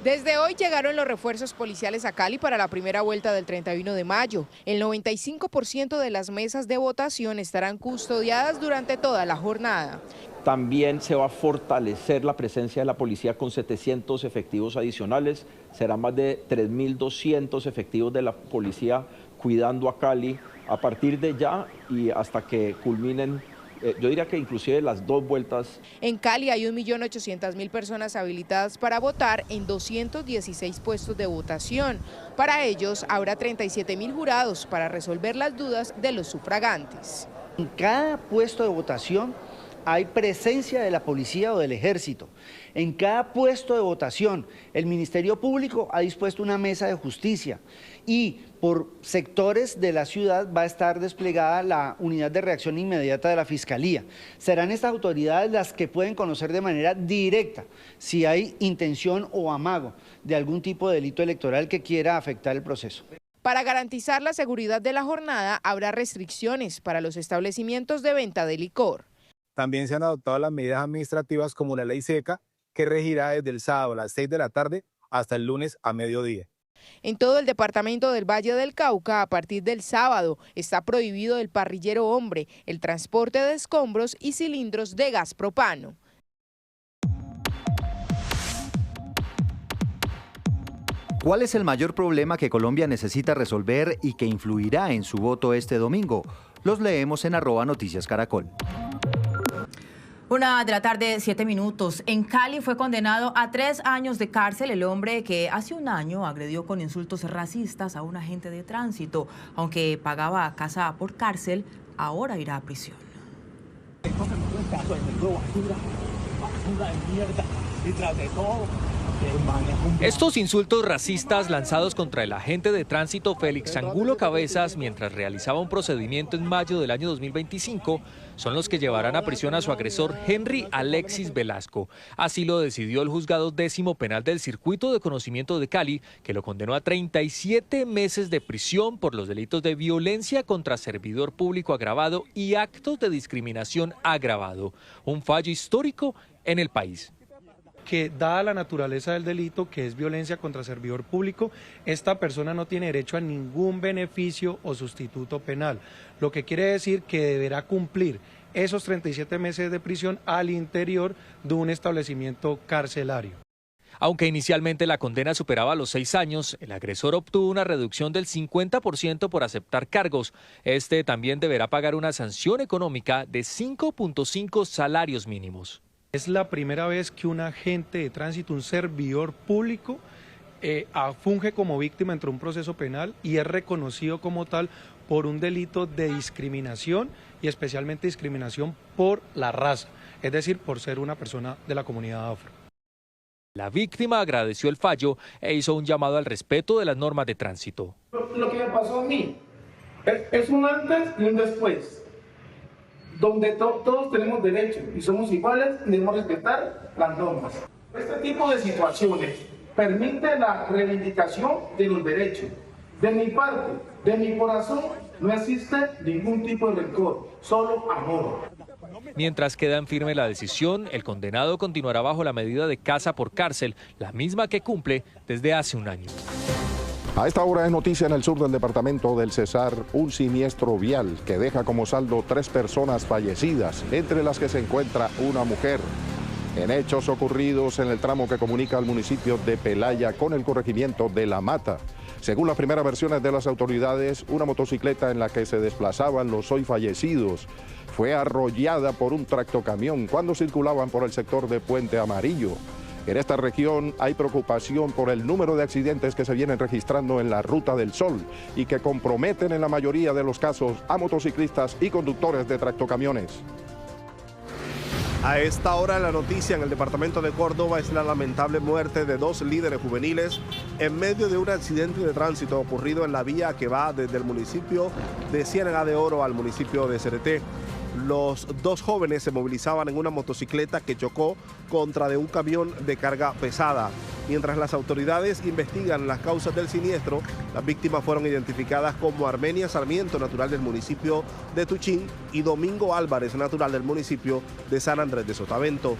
[SPEAKER 13] Desde hoy llegaron los refuerzos policiales a Cali para la primera vuelta del 31 de mayo. El 95% de las mesas de votación estarán custodiadas durante toda la jornada.
[SPEAKER 15] También se va a fortalecer la presencia de la policía con 700 efectivos adicionales. Serán más de 3.200 efectivos de la policía cuidando a Cali a partir de ya y hasta que culminen, yo diría que inclusive las 2 vueltas.
[SPEAKER 13] En Cali hay 1.800.000 personas habilitadas para votar en 216 puestos de votación. Para ellos habrá 37.000 jurados para resolver las dudas de los sufragantes.
[SPEAKER 27] En cada puesto de votación hay presencia de la policía o del ejército. En cada puesto de votación, el Ministerio Público ha dispuesto una mesa de justicia y por sectores de la ciudad va a estar desplegada la unidad de reacción inmediata de la Fiscalía. Serán estas autoridades las que pueden conocer de manera directa si hay intención o amago de algún tipo de delito electoral que quiera afectar el proceso.
[SPEAKER 13] Para garantizar la seguridad de la jornada, habrá restricciones para los establecimientos de venta de licor.
[SPEAKER 28] También se han adoptado las medidas administrativas como la ley seca, que regirá desde el sábado a las 6 de la tarde hasta el lunes a mediodía.
[SPEAKER 13] En todo el departamento del Valle del Cauca, a partir del sábado, está prohibido el parrillero hombre, el transporte de escombros y cilindros de gas propano.
[SPEAKER 29] ¿Cuál es el mayor problema que Colombia necesita resolver y que influirá en su voto este domingo? Los leemos en @noticiascaracol.
[SPEAKER 18] 1 de la tarde, 7 minutos. En Cali fue condenado a 3 años de cárcel el hombre que hace un año agredió con insultos racistas a un agente de tránsito. Aunque pagaba casa por cárcel, ahora irá a prisión.
[SPEAKER 30] Estos insultos racistas lanzados contra el agente de tránsito Félix Angulo Cabezas mientras realizaba un procedimiento en mayo del año 2025 son los que llevarán a prisión a su agresor Henry Alexis Velasco. Así lo decidió el juzgado 10º penal del Circuito de Conocimiento de Cali, que lo condenó a 37 meses de prisión por los delitos de violencia contra servidor público agravado y actos de discriminación agravado. Un fallo histórico en el país.
[SPEAKER 12] porque dada la naturaleza del delito, que es violencia contra servidor público, esta persona no tiene derecho a ningún beneficio o sustituto penal, lo que quiere decir que deberá cumplir esos 37 meses de prisión al interior de un establecimiento carcelario.
[SPEAKER 30] Aunque inicialmente la condena superaba los 6 años, el agresor obtuvo una reducción del 50% por aceptar cargos. Este también deberá pagar una sanción económica de 5.5 salarios mínimos.
[SPEAKER 12] Es la primera vez que un agente de tránsito, un servidor público, funge como víctima entre un proceso penal y es reconocido como tal por un delito de discriminación y especialmente discriminación por la raza, es decir, por ser una persona de la comunidad afro.
[SPEAKER 30] La víctima agradeció el fallo e hizo un llamado al respeto de las normas de tránsito.
[SPEAKER 14] Lo que me pasó a mí es un antes y un después, donde todos tenemos derechos y somos iguales y debemos respetar las normas. Este tipo de situaciones permite la reivindicación de los derechos. De mi parte, de mi corazón, no existe ningún tipo de rencor, solo amor.
[SPEAKER 30] Mientras queda en firme la decisión, el condenado continuará bajo la medida de casa por cárcel, la misma que cumple desde hace un año.
[SPEAKER 16] A esta hora es noticia en el sur del departamento del Cesar un siniestro vial que deja como saldo 3 personas fallecidas, entre las que se encuentra una mujer. En hechos ocurridos en el tramo que comunica al municipio de Pelaya con el corregimiento de La Mata. Según las primeras versiones de las autoridades, una motocicleta en la que se desplazaban los hoy fallecidos fue arrollada por un tractocamión cuando circulaban por el sector de Puente Amarillo. En esta región hay preocupación por el número de accidentes que se vienen registrando en la Ruta del Sol y que comprometen en la mayoría de los casos a motociclistas y conductores de tractocamiones.
[SPEAKER 17] A esta hora la noticia en el departamento de Córdoba es la lamentable muerte de 2 líderes juveniles en medio de un accidente de tránsito ocurrido en la vía que va desde el municipio de Ciénaga de Oro al municipio de Cereté. Los 2 jóvenes se movilizaban en una motocicleta que chocó contra de un camión de carga pesada. Mientras las autoridades investigan las causas del siniestro, las víctimas fueron identificadas como Armenia Sarmiento, natural del municipio de Tuchín, y Domingo Álvarez, natural del municipio de San Andrés de Sotavento.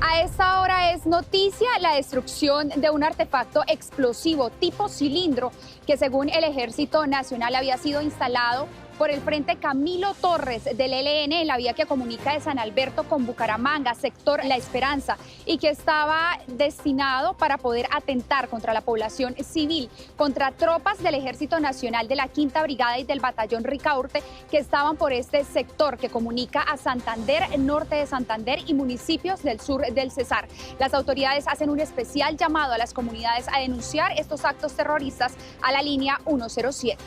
[SPEAKER 19] A esta hora es noticia la destrucción de un artefacto explosivo tipo cilindro que según el Ejército Nacional había sido instalado por el Frente Camilo Torres del ELN en la vía que comunica de San Alberto con Bucaramanga, sector La Esperanza, y que estaba destinado para poder atentar contra la población civil, contra tropas del Ejército Nacional de la Quinta Brigada y del Batallón Ricaurte que estaban por este sector que comunica a Santander, norte de Santander y municipios del sur del Cesar. Las autoridades hacen un especial llamado a las comunidades a denunciar estos actos terroristas a la línea 107.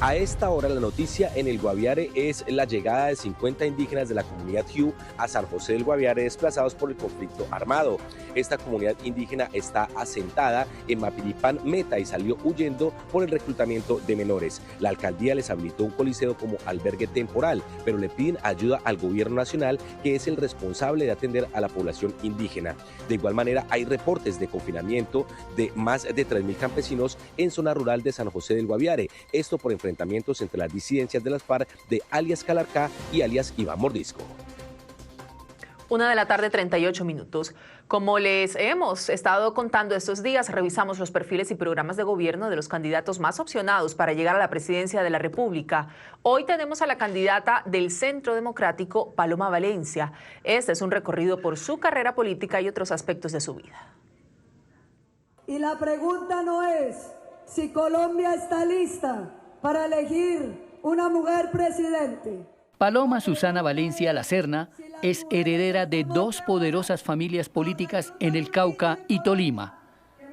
[SPEAKER 20] A esta hora la noticia en el Guaviare es la llegada de 50 indígenas de la comunidad Hu a San José del Guaviare desplazados por el conflicto armado. Esta comunidad indígena está asentada en Mapiripán Meta y salió huyendo por el reclutamiento de menores. La alcaldía les habilitó un coliseo como albergue temporal, pero le piden ayuda al gobierno nacional, que es el responsable de atender a la población indígena. De igual manera hay reportes de confinamiento de más de 3.000 campesinos en zona rural de San José del Guaviare. Esto por enfrentamientos entre las disidencias de las FARC de alias Calarcá y alias Iván Mordisco.
[SPEAKER 18] 1:38 p.m. Como les hemos estado contando estos días, revisamos los perfiles y programas de gobierno de los candidatos más opcionados para llegar a la presidencia de la República. Hoy tenemos a la candidata del Centro Democrático, Paloma Valencia. Este es un recorrido por su carrera política y otros aspectos de su vida.
[SPEAKER 21] Y la pregunta no es si Colombia está lista para elegir una mujer presidente.
[SPEAKER 22] Paloma Susana Valencia La Serna es heredera de 2 poderosas familias políticas en el Cauca y Tolima.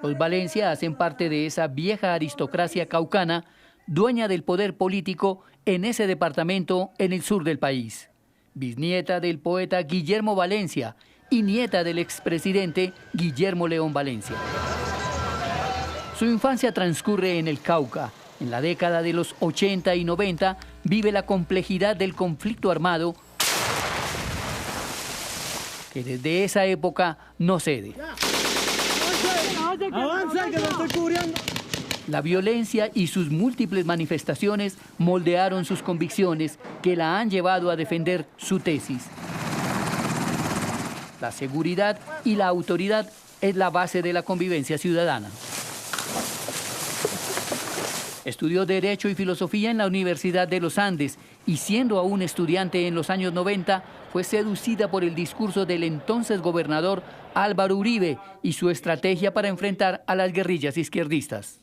[SPEAKER 22] Los Valencia hacen parte de esa vieja aristocracia caucana, dueña del poder político en ese departamento en el sur del país. Bisnieta del poeta Guillermo Valencia y nieta del expresidente Guillermo León Valencia. Su infancia transcurre en el Cauca. En la década de los 80 y 90 vive la complejidad del conflicto armado que desde esa época no cede.
[SPEAKER 21] ¡Avanza, que lo estoy cubriendo!
[SPEAKER 22] La violencia y sus múltiples manifestaciones moldearon sus convicciones que la han llevado a defender su tesis. La seguridad y la autoridad es la base de la convivencia ciudadana. Estudió Derecho y Filosofía en la Universidad de los Andes y siendo aún estudiante en los años 90, fue seducida por el discurso del entonces gobernador Álvaro Uribe y su estrategia para enfrentar a las guerrillas izquierdistas.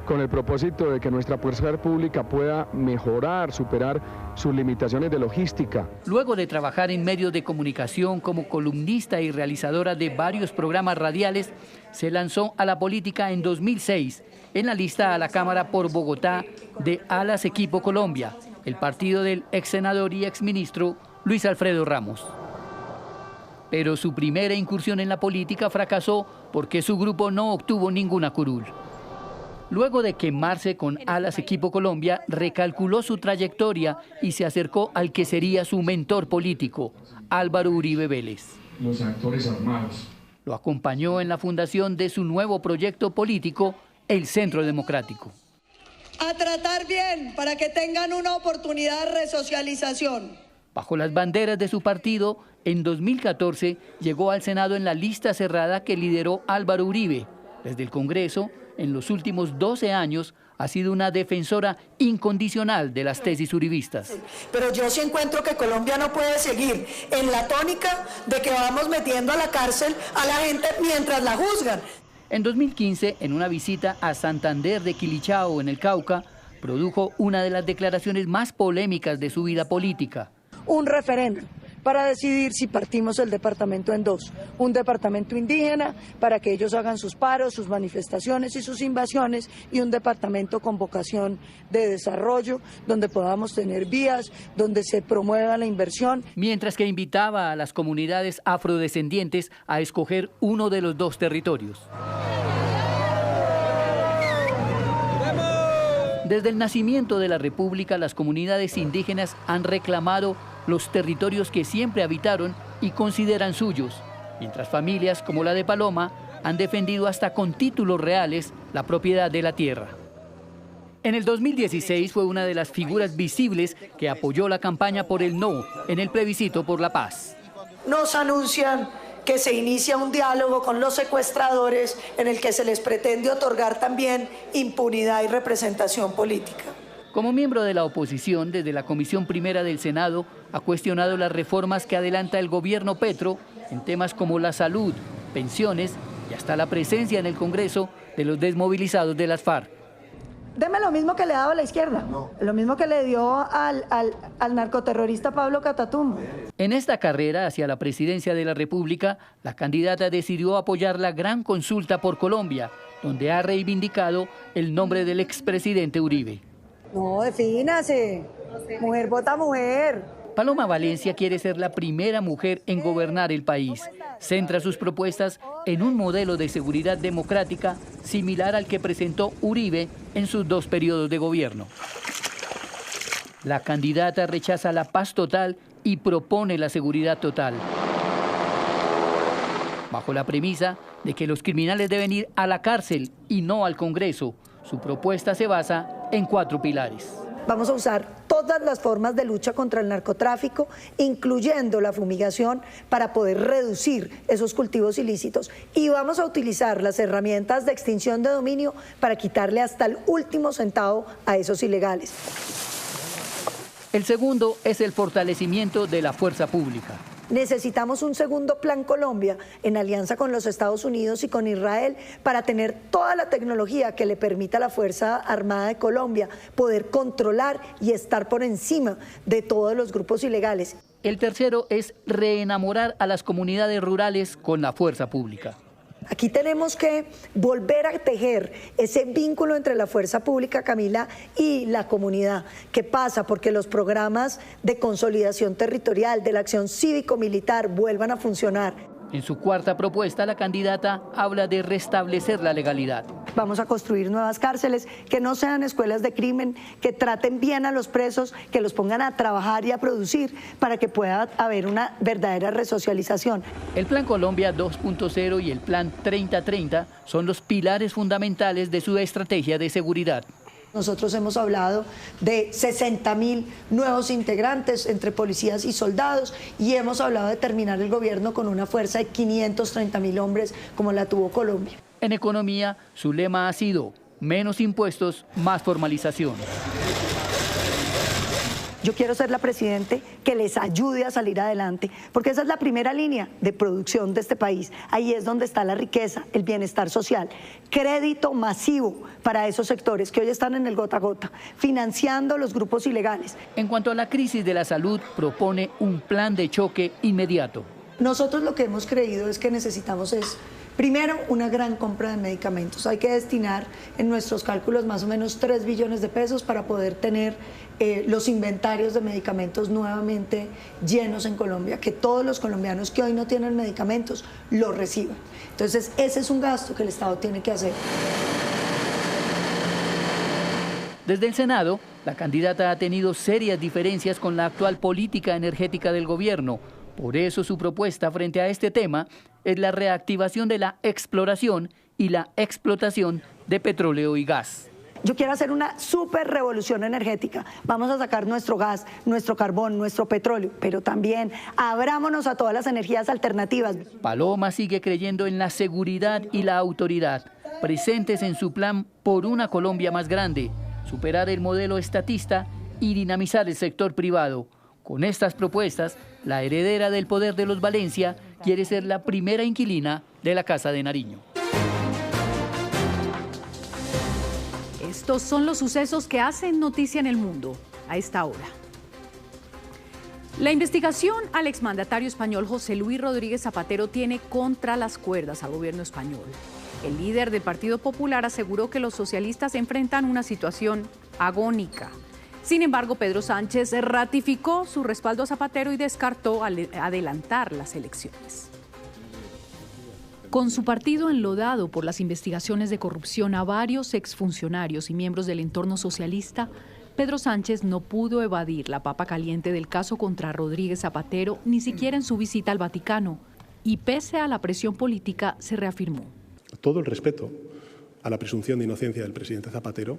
[SPEAKER 1] Con el propósito de que nuestra fuerza pública pueda mejorar, superar sus limitaciones de logística.
[SPEAKER 22] Luego de trabajar en medios de comunicación como columnista y realizadora de varios programas radiales, se lanzó a la política en 2006 en la lista a la Cámara por Bogotá de Alas Equipo Colombia, el partido del ex senador y exministro Luis Alfredo Ramos. Pero su primera incursión en la política fracasó porque su grupo no obtuvo ninguna curul. Luego de quemarse con Alas Equipo Colombia, recalculó su trayectoria y se acercó al que sería su mentor político, Álvaro Uribe Vélez.
[SPEAKER 1] Los actores armados.
[SPEAKER 22] Lo acompañó en la fundación de su nuevo proyecto político, el Centro Democrático.
[SPEAKER 21] A tratar bien para que tengan una oportunidad de resocialización.
[SPEAKER 22] Bajo las banderas de su partido, en 2014 llegó al Senado en la lista cerrada que lideró Álvaro Uribe. Desde el Congreso, en los últimos 12 años, ha sido una defensora incondicional de las tesis uribistas.
[SPEAKER 21] Pero yo sí encuentro que Colombia no puede seguir en la tónica de que vamos metiendo a la cárcel a la gente mientras la juzgan.
[SPEAKER 22] En 2015, en una visita a Santander de Quilichao, en el Cauca, produjo una de las declaraciones más polémicas de su vida política.
[SPEAKER 21] Un referéndum para decidir si partimos el departamento en dos. Un departamento indígena para que ellos hagan sus paros, sus manifestaciones y sus invasiones, y un departamento con vocación de desarrollo, donde podamos tener vías, donde se promueva la inversión.
[SPEAKER 22] Mientras que invitaba a las comunidades afrodescendientes a escoger uno de los dos territorios. Desde el nacimiento de la República, las comunidades indígenas han reclamado los territorios que siempre habitaron y consideran suyos, mientras familias como la de Paloma han defendido hasta con títulos reales la propiedad de la tierra. En el 2016 fue una de las figuras visibles que apoyó la campaña por el no en el plebiscito por la paz.
[SPEAKER 21] Nos anuncian que se inicia un diálogo con los secuestradores en el que se les pretende otorgar también impunidad y representación política.
[SPEAKER 22] Como miembro de la oposición, desde la Comisión Primera del Senado, ha cuestionado las reformas que adelanta el gobierno Petro en temas como la salud, pensiones y hasta la presencia en el Congreso de los desmovilizados de las FARC.
[SPEAKER 21] Deme lo mismo que le ha dado a la izquierda, lo mismo que le dio al narcoterrorista Pablo Catatumbo.
[SPEAKER 22] En esta carrera hacia la presidencia de la República, la candidata decidió apoyar la gran consulta por Colombia, donde ha reivindicado el nombre del expresidente Uribe.
[SPEAKER 21] No, defínase. Mujer vota mujer.
[SPEAKER 22] Paloma Valencia quiere ser la primera mujer en gobernar el país. Centra sus propuestas en un modelo de seguridad democrática similar al que presentó Uribe en sus 2 periodos de gobierno. La candidata rechaza la paz total y propone la seguridad total, bajo la premisa de que los criminales deben ir a la cárcel y no al Congreso. Su propuesta se basa en 4 pilares.
[SPEAKER 21] Vamos a usar todas las formas de lucha contra el narcotráfico, incluyendo la fumigación, para poder reducir esos cultivos ilícitos. Y vamos a utilizar las herramientas de extinción de dominio para quitarle hasta el último centavo a esos ilegales.
[SPEAKER 22] El segundo es el fortalecimiento de la fuerza pública.
[SPEAKER 21] Necesitamos un segundo Plan Colombia en alianza con los Estados Unidos y con Israel para tener toda la tecnología que le permita a la Fuerza Armada de Colombia poder controlar y estar por encima de todos los grupos ilegales.
[SPEAKER 22] El tercero es reenamorar a las comunidades rurales con la fuerza pública.
[SPEAKER 21] Aquí tenemos que volver a tejer ese vínculo entre la fuerza pública, Camila, y la comunidad, que pasa porque los programas de consolidación territorial, de la acción cívico-militar vuelvan a funcionar.
[SPEAKER 22] En su 4ª propuesta, la candidata habla de restablecer la legalidad.
[SPEAKER 21] Vamos a construir nuevas cárceles que no sean escuelas de crimen, que traten bien a los presos, que los pongan a trabajar y a producir para que pueda haber una verdadera resocialización.
[SPEAKER 22] El Plan Colombia 2.0 y el Plan 3030 son los pilares fundamentales de su estrategia de seguridad.
[SPEAKER 21] Nosotros hemos hablado de 60.000 nuevos integrantes entre policías y soldados y hemos hablado de terminar el gobierno con una fuerza de 530.000 hombres como la tuvo Colombia.
[SPEAKER 22] En economía, su lema ha sido menos impuestos, más formalización.
[SPEAKER 21] Yo quiero ser la presidente que les ayude a salir adelante, porque esa es la primera línea de producción de este país. Ahí es donde está la riqueza, el bienestar social. Crédito masivo para esos sectores que hoy están en el gota a gota, financiando los grupos ilegales.
[SPEAKER 22] En cuanto a la crisis de la salud, propone un plan de choque inmediato.
[SPEAKER 21] Nosotros lo que hemos creído es que necesitamos primero, una gran compra de medicamentos. Hay que destinar en nuestros cálculos más o menos 3 billones de pesos para poder tener los inventarios de medicamentos nuevamente llenos en Colombia, que todos los colombianos que hoy no tienen medicamentos los reciban. Entonces, ese es un gasto que el Estado tiene que hacer.
[SPEAKER 22] Desde el Senado, la candidata ha tenido serias diferencias con la actual política energética del gobierno. Por eso su propuesta frente a este tema es la reactivación de la exploración y la explotación de petróleo y gas.
[SPEAKER 21] Yo quiero hacer una super revolución energética. Vamos a sacar nuestro gas, nuestro carbón, nuestro petróleo, pero también abrámonos a todas las energías alternativas.
[SPEAKER 22] Paloma sigue creyendo en la seguridad y la autoridad, presentes en su plan por una Colombia más grande, superar el modelo estatista y dinamizar el sector privado. Con estas propuestas, la heredera del poder de los Valencia quiere ser la primera inquilina de la Casa de Nariño.
[SPEAKER 5] Estos son los sucesos que hacen noticia en el mundo a esta hora. La investigación al exmandatario español José Luis Rodríguez Zapatero tiene contra las cuerdas al gobierno español. El líder del Partido Popular aseguró que los socialistas enfrentan una situación agónica. Sin embargo, Pedro Sánchez ratificó su respaldo a Zapatero y descartó adelantar las elecciones. Con su partido enlodado por las investigaciones de corrupción a varios exfuncionarios y miembros del entorno socialista, Pedro Sánchez no pudo evadir la papa caliente del caso contra Rodríguez Zapatero, ni siquiera en su visita al Vaticano, y pese a la presión política se reafirmó.
[SPEAKER 2] Todo el respeto a la presunción de inocencia del presidente Zapatero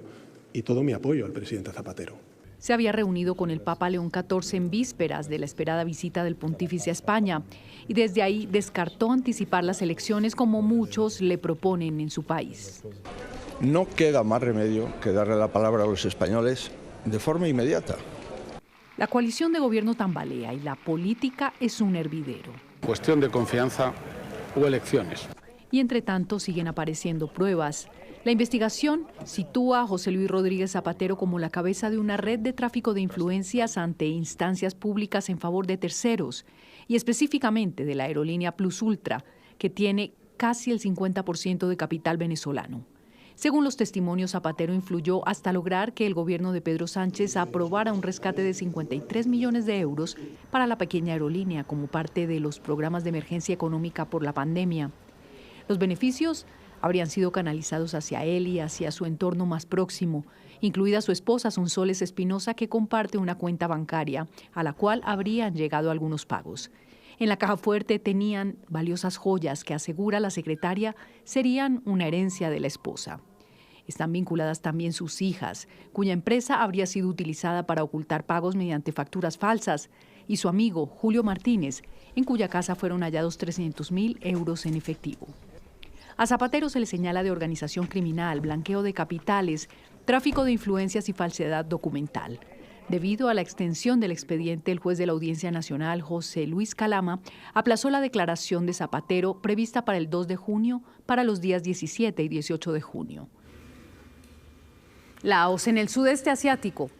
[SPEAKER 2] y todo mi apoyo al presidente Zapatero.
[SPEAKER 5] Se había reunido con el Papa León XIV en vísperas de la esperada visita del pontífice a España y desde ahí descartó anticipar las elecciones como muchos le proponen en su país.
[SPEAKER 3] No queda más remedio que darle la palabra a los españoles de forma inmediata.
[SPEAKER 5] La coalición de gobierno tambalea y la política es un hervidero.
[SPEAKER 4] Cuestión de confianza o elecciones.
[SPEAKER 5] Y entre tanto siguen apareciendo pruebas. La investigación sitúa a José Luis Rodríguez Zapatero como la cabeza de una red de tráfico de influencias ante instancias públicas en favor de terceros y específicamente de la aerolínea Plus Ultra, que tiene casi el 50% de capital venezolano. Según los testimonios, Zapatero influyó hasta lograr que el gobierno de Pedro Sánchez aprobara un rescate de 53 millones de euros para la pequeña aerolínea como parte de los programas de emergencia económica por la pandemia. Los beneficios habrían sido canalizados hacia él y hacia su entorno más próximo, incluida su esposa Sonsoles Espinosa, que comparte una cuenta bancaria a la cual habrían llegado algunos pagos. En la caja fuerte tenían valiosas joyas que, asegura la secretaria, serían una herencia de la esposa. Están vinculadas también sus hijas, cuya empresa habría sido utilizada para ocultar pagos mediante facturas falsas, y su amigo Julio Martínez, en cuya casa fueron hallados 300.000 euros en efectivo. A Zapatero se le señala de organización criminal, blanqueo de capitales, tráfico de influencias y falsedad documental. Debido a la extensión del expediente, el juez de la Audiencia Nacional, José Luis Calama, aplazó la declaración de Zapatero prevista para el 2 de junio para los días 17 y 18 de junio. Laos, en el sudeste asiático,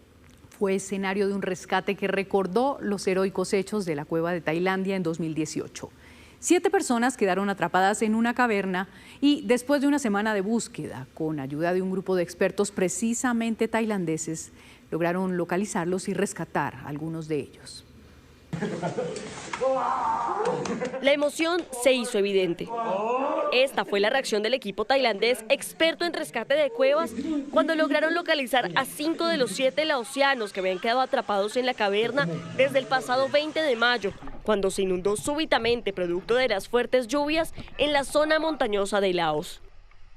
[SPEAKER 5] fue escenario de un rescate que recordó los heroicos hechos de la cueva de Tailandia en 2018. 7 personas quedaron atrapadas en una caverna y después de una semana de búsqueda, con ayuda de un grupo de expertos precisamente tailandeses, lograron localizarlos y rescatar a algunos de ellos.
[SPEAKER 6] La emoción se hizo evidente. Esta fue la reacción del equipo tailandés experto en rescate de cuevas cuando lograron localizar a 5 de los 7 laosianos que habían quedado atrapados en la caverna desde el pasado 20 de mayo, cuando se inundó súbitamente producto de las fuertes lluvias en la zona montañosa de Laos.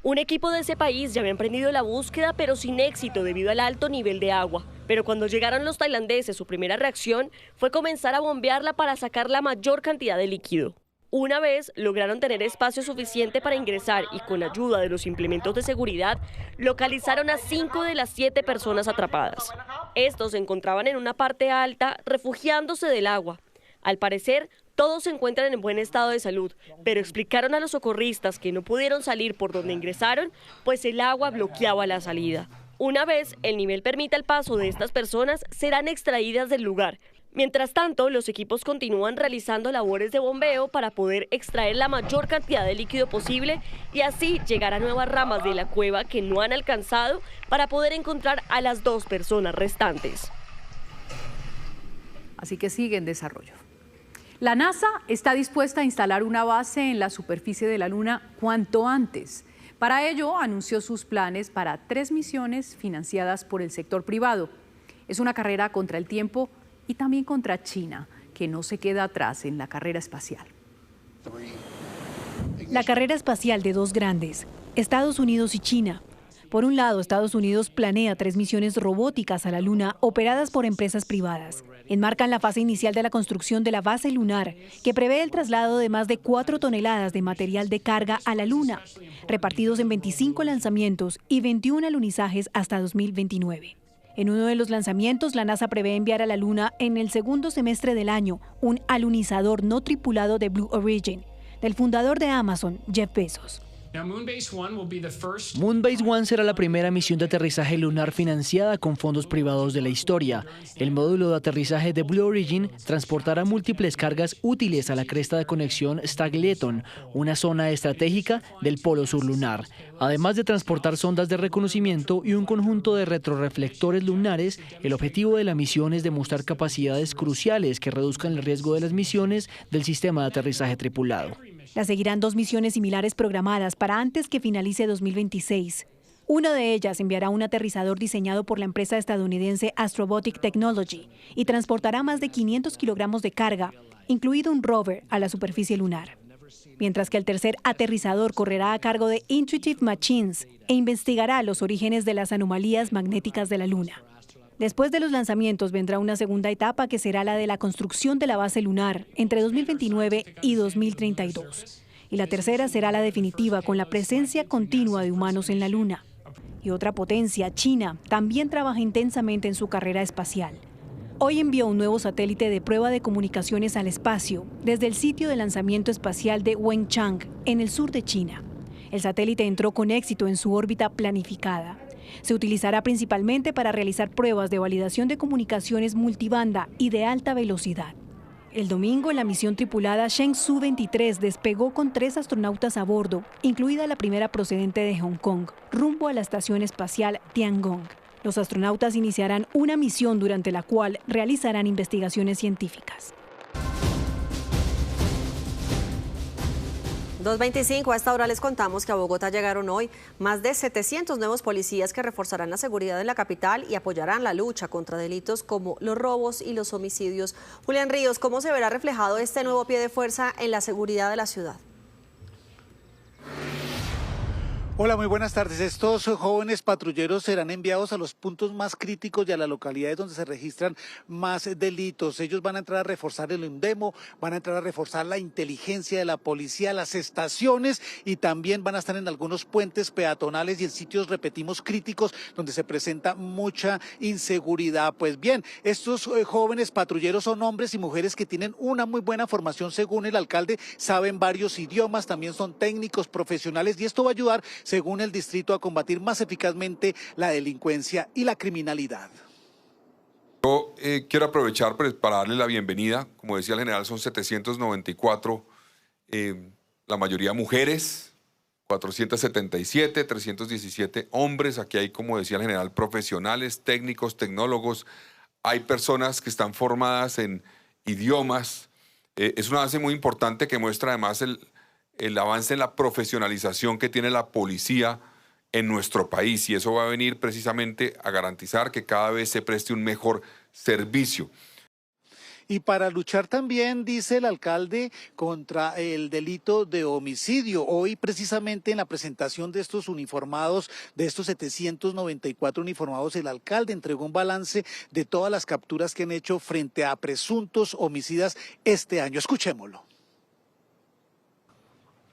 [SPEAKER 6] Un equipo de ese país ya había emprendido la búsqueda, pero sin éxito debido al alto nivel de agua. Pero cuando llegaron los tailandeses, su primera reacción fue comenzar a bombearla para sacar la mayor cantidad de líquido. Una vez lograron tener espacio suficiente para ingresar y con ayuda de los implementos de seguridad, localizaron a 5 de las 7 personas atrapadas. Estos se encontraban en una parte alta, refugiándose del agua. Al parecer, todos se encuentran en buen estado de salud, pero explicaron a los socorristas que no pudieron salir por donde ingresaron, pues el agua bloqueaba la salida. Una vez el nivel permita el paso de estas personas, serán extraídas del lugar. Mientras tanto, los equipos continúan realizando labores de bombeo para poder extraer la mayor cantidad de líquido posible y así llegar a nuevas ramas de la cueva que no han alcanzado para poder encontrar a las 2 personas restantes.
[SPEAKER 7] Así que sigue en desarrollo. La NASA está dispuesta a instalar una base en la superficie de la Luna cuanto antes. Para ello, anunció sus planes para 3 misiones financiadas por el sector privado. Es una carrera contra el tiempo y también contra China, que no se queda atrás en la carrera espacial.
[SPEAKER 8] La carrera espacial de 2 grandes, Estados Unidos y China. Por un lado, Estados Unidos planea 3 misiones robóticas a la Luna operadas por empresas privadas. Enmarcan la fase inicial de la construcción de la base lunar, que prevé el traslado de más de 4 toneladas de material de carga a la Luna, repartidos en 25 lanzamientos y 21 alunizajes hasta 2029. En uno de los lanzamientos, la NASA prevé enviar a la Luna en el segundo semestre del año un alunizador no tripulado de Blue Origin, del fundador de Amazon, Jeff Bezos.
[SPEAKER 9] Moonbase 1 será la primera misión de aterrizaje lunar financiada con fondos privados de la historia. El módulo de aterrizaje de Blue Origin transportará múltiples cargas útiles a la cresta de conexión Stagleton, una zona estratégica del polo sur lunar, además de transportar sondas de reconocimiento y un conjunto de retroreflectores lunares. El objetivo de la misión es demostrar capacidades cruciales que reduzcan el riesgo de las misiones del sistema de aterrizaje tripulado.
[SPEAKER 8] La seguirán 2 misiones similares programadas para antes que finalice 2026. Una de ellas enviará un aterrizador diseñado por la empresa estadounidense Astrobotic Technology y transportará más de 500 kilogramos de carga, incluido un rover, a la superficie lunar. Mientras que el tercer aterrizador correrá a cargo de Intuitive Machines e investigará los orígenes de las anomalías magnéticas de la Luna. Después de los lanzamientos vendrá una segunda etapa que será la de la construcción de la base lunar entre 2029 y 2032. Y la tercera será la definitiva con la presencia continua de humanos en la Luna. Y otra potencia, China, también trabaja intensamente en su carrera espacial. Hoy envió un nuevo satélite de prueba de comunicaciones al espacio desde el sitio de lanzamiento espacial de Wenchang, en el sur de China. El satélite entró con éxito en su órbita planificada. Se utilizará principalmente para realizar pruebas de validación de comunicaciones multibanda y de alta velocidad. El domingo, la misión tripulada Shenzhou 23 despegó con 3 astronautas a bordo, incluida la primera procedente de Hong Kong, rumbo a la estación espacial Tiangong. Los astronautas iniciarán una misión durante la cual realizarán investigaciones científicas.
[SPEAKER 10] 2:25, a esta hora les contamos que a Bogotá llegaron hoy más de 700 nuevos policías que reforzarán la seguridad en la capital y apoyarán la lucha contra delitos como los robos y los homicidios. Julián Ríos, ¿cómo se verá reflejado este nuevo pie de fuerza en la seguridad de la ciudad?
[SPEAKER 11] Hola, muy buenas tardes. Estos jóvenes patrulleros serán enviados a los puntos más críticos y a las localidades donde se registran más delitos. Ellos van a entrar a reforzar el INDEMO, van a entrar a reforzar la inteligencia de la policía, las estaciones, y también van a estar en algunos puentes peatonales y en sitios, repetimos, críticos donde se presenta mucha inseguridad. Pues bien, estos jóvenes patrulleros son hombres y mujeres que tienen una muy buena formación, según el alcalde, saben varios idiomas, también son técnicos profesionales, y esto va a ayudar, según el distrito, a combatir más eficazmente la delincuencia y la criminalidad.
[SPEAKER 15] Yo quiero aprovechar para darle la bienvenida. Como decía el general, son 794, la mayoría mujeres, 477, 317 hombres. Aquí hay, como decía el general, profesionales, técnicos, tecnólogos. Hay personas que están formadas en idiomas. Es una base muy importante que muestra además el avance en la profesionalización que tiene la policía en nuestro país, y eso va a venir precisamente a garantizar que cada vez se preste un mejor servicio.
[SPEAKER 11] Y para luchar también, dice el alcalde, contra el delito de homicidio. Hoy, precisamente en la presentación de estos uniformados, de estos 794 uniformados, el alcalde entregó un balance de todas las capturas que han hecho frente a presuntos homicidas este año. Escuchémoslo.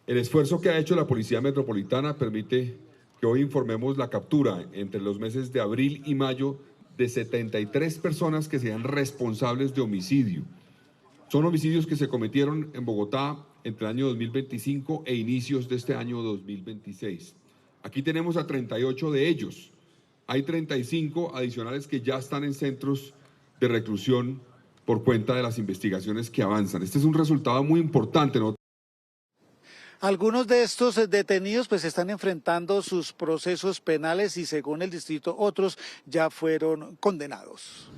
[SPEAKER 15] El esfuerzo que ha hecho la Policía Metropolitana permite que hoy informemos la captura entre los meses de abril y mayo de 73 personas que sean responsables de homicidio. Son homicidios que se cometieron en Bogotá entre el año 2025 e inicios de este año 2026. Aquí tenemos a 38 de ellos. Hay 35 adicionales que ya están en centros de reclusión por cuenta de las investigaciones que avanzan. Este es un resultado muy importante, ¿no?
[SPEAKER 11] Algunos de estos detenidos pues están enfrentando sus procesos penales y según el distrito otros ya fueron condenados.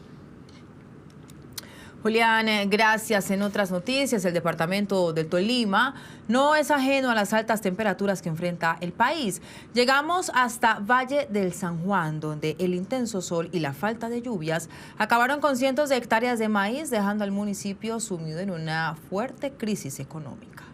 [SPEAKER 18] Julián, gracias. En otras noticias, el departamento del Tolima no es ajeno a las altas temperaturas que enfrenta el país. Llegamos hasta Valle del San Juan, donde el intenso sol y la falta de lluvias acabaron con cientos de hectáreas de maíz, dejando al municipio sumido en una fuerte crisis económica.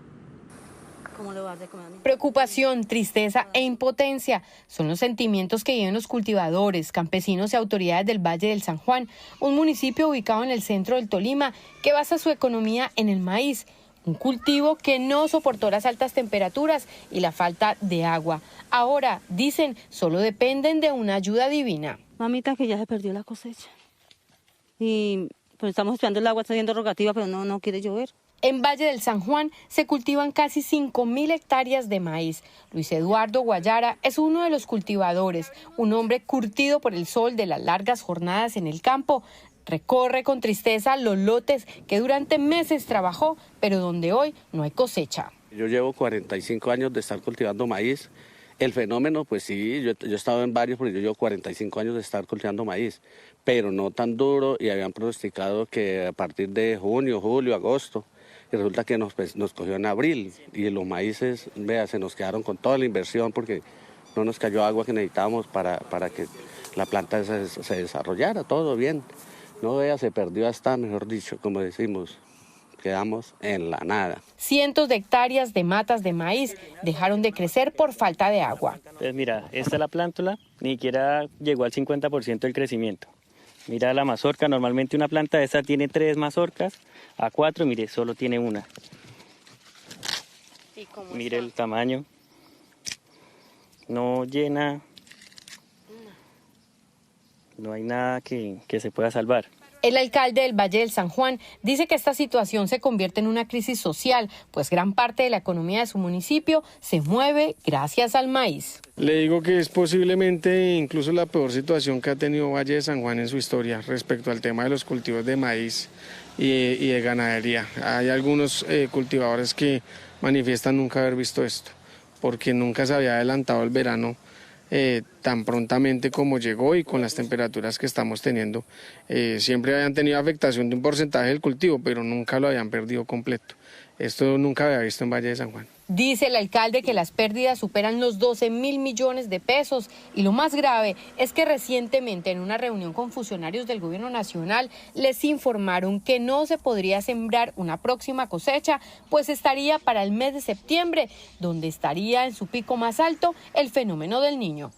[SPEAKER 12] Preocupación, tristeza e impotencia son los sentimientos que viven los cultivadores, campesinos y autoridades del Valle del San Juan, un municipio ubicado en el centro del Tolima que basa su economía en el maíz, un cultivo que no soportó las altas temperaturas y la falta de agua. Ahora, dicen, solo dependen de una ayuda divina.
[SPEAKER 13] Mamita, que ya se perdió la cosecha y pues estamos esperando el agua, está siendo rogativa, pero no quiere llover.
[SPEAKER 12] En Valle del San Juan se cultivan casi 5.000 hectáreas de maíz. Luis Eduardo Guayara es uno de los cultivadores, un hombre curtido por el sol de las largas jornadas en el campo. Recorre con tristeza los lotes que durante meses trabajó, pero donde hoy no hay cosecha.
[SPEAKER 14] Yo llevo 45 años de estar cultivando maíz. El fenómeno, pues sí, yo he estado en varios, porque yo llevo 45 años de estar cultivando maíz, pero no tan duro y habían pronosticado que a partir de junio, julio, agosto, y resulta que nos cogió en abril y los maíces, vea, se nos quedaron con toda la inversión porque no nos cayó agua que necesitábamos para que la planta se desarrollara, todo bien. No, vea, se perdió hasta, mejor dicho, como decimos, quedamos en la nada.
[SPEAKER 12] Cientos de hectáreas de matas de maíz dejaron de crecer por falta de agua.
[SPEAKER 23] Pues mira, esta es la plántula, ni siquiera llegó al 50% del crecimiento. Mira la mazorca, normalmente una planta de esta tiene 3 mazorcas, a 4, mire, solo tiene una. Mire el tamaño, no llena, no hay nada que se pueda salvar.
[SPEAKER 12] El alcalde del Valle del San Juan dice que esta situación se convierte en una crisis social, pues gran parte de la economía de su municipio se mueve gracias al maíz.
[SPEAKER 24] Le digo que es posiblemente incluso la peor situación que ha tenido Valle de San Juan en su historia respecto al tema de los cultivos de maíz y de ganadería. Hay algunos cultivadores que manifiestan nunca haber visto esto, porque nunca se había adelantado el verano tan prontamente como llegó y con las temperaturas que estamos teniendo. Siempre habían tenido afectación de un porcentaje del cultivo, pero nunca lo habían perdido completo. Esto nunca había visto en Valle de San Juan.
[SPEAKER 12] Dice el alcalde que las pérdidas superan los 12.000 millones de pesos y lo más grave es que recientemente en una reunión con funcionarios del gobierno nacional les informaron que no se podría sembrar una próxima cosecha, pues estaría para el mes de septiembre, donde estaría en su pico más alto el fenómeno del Niño.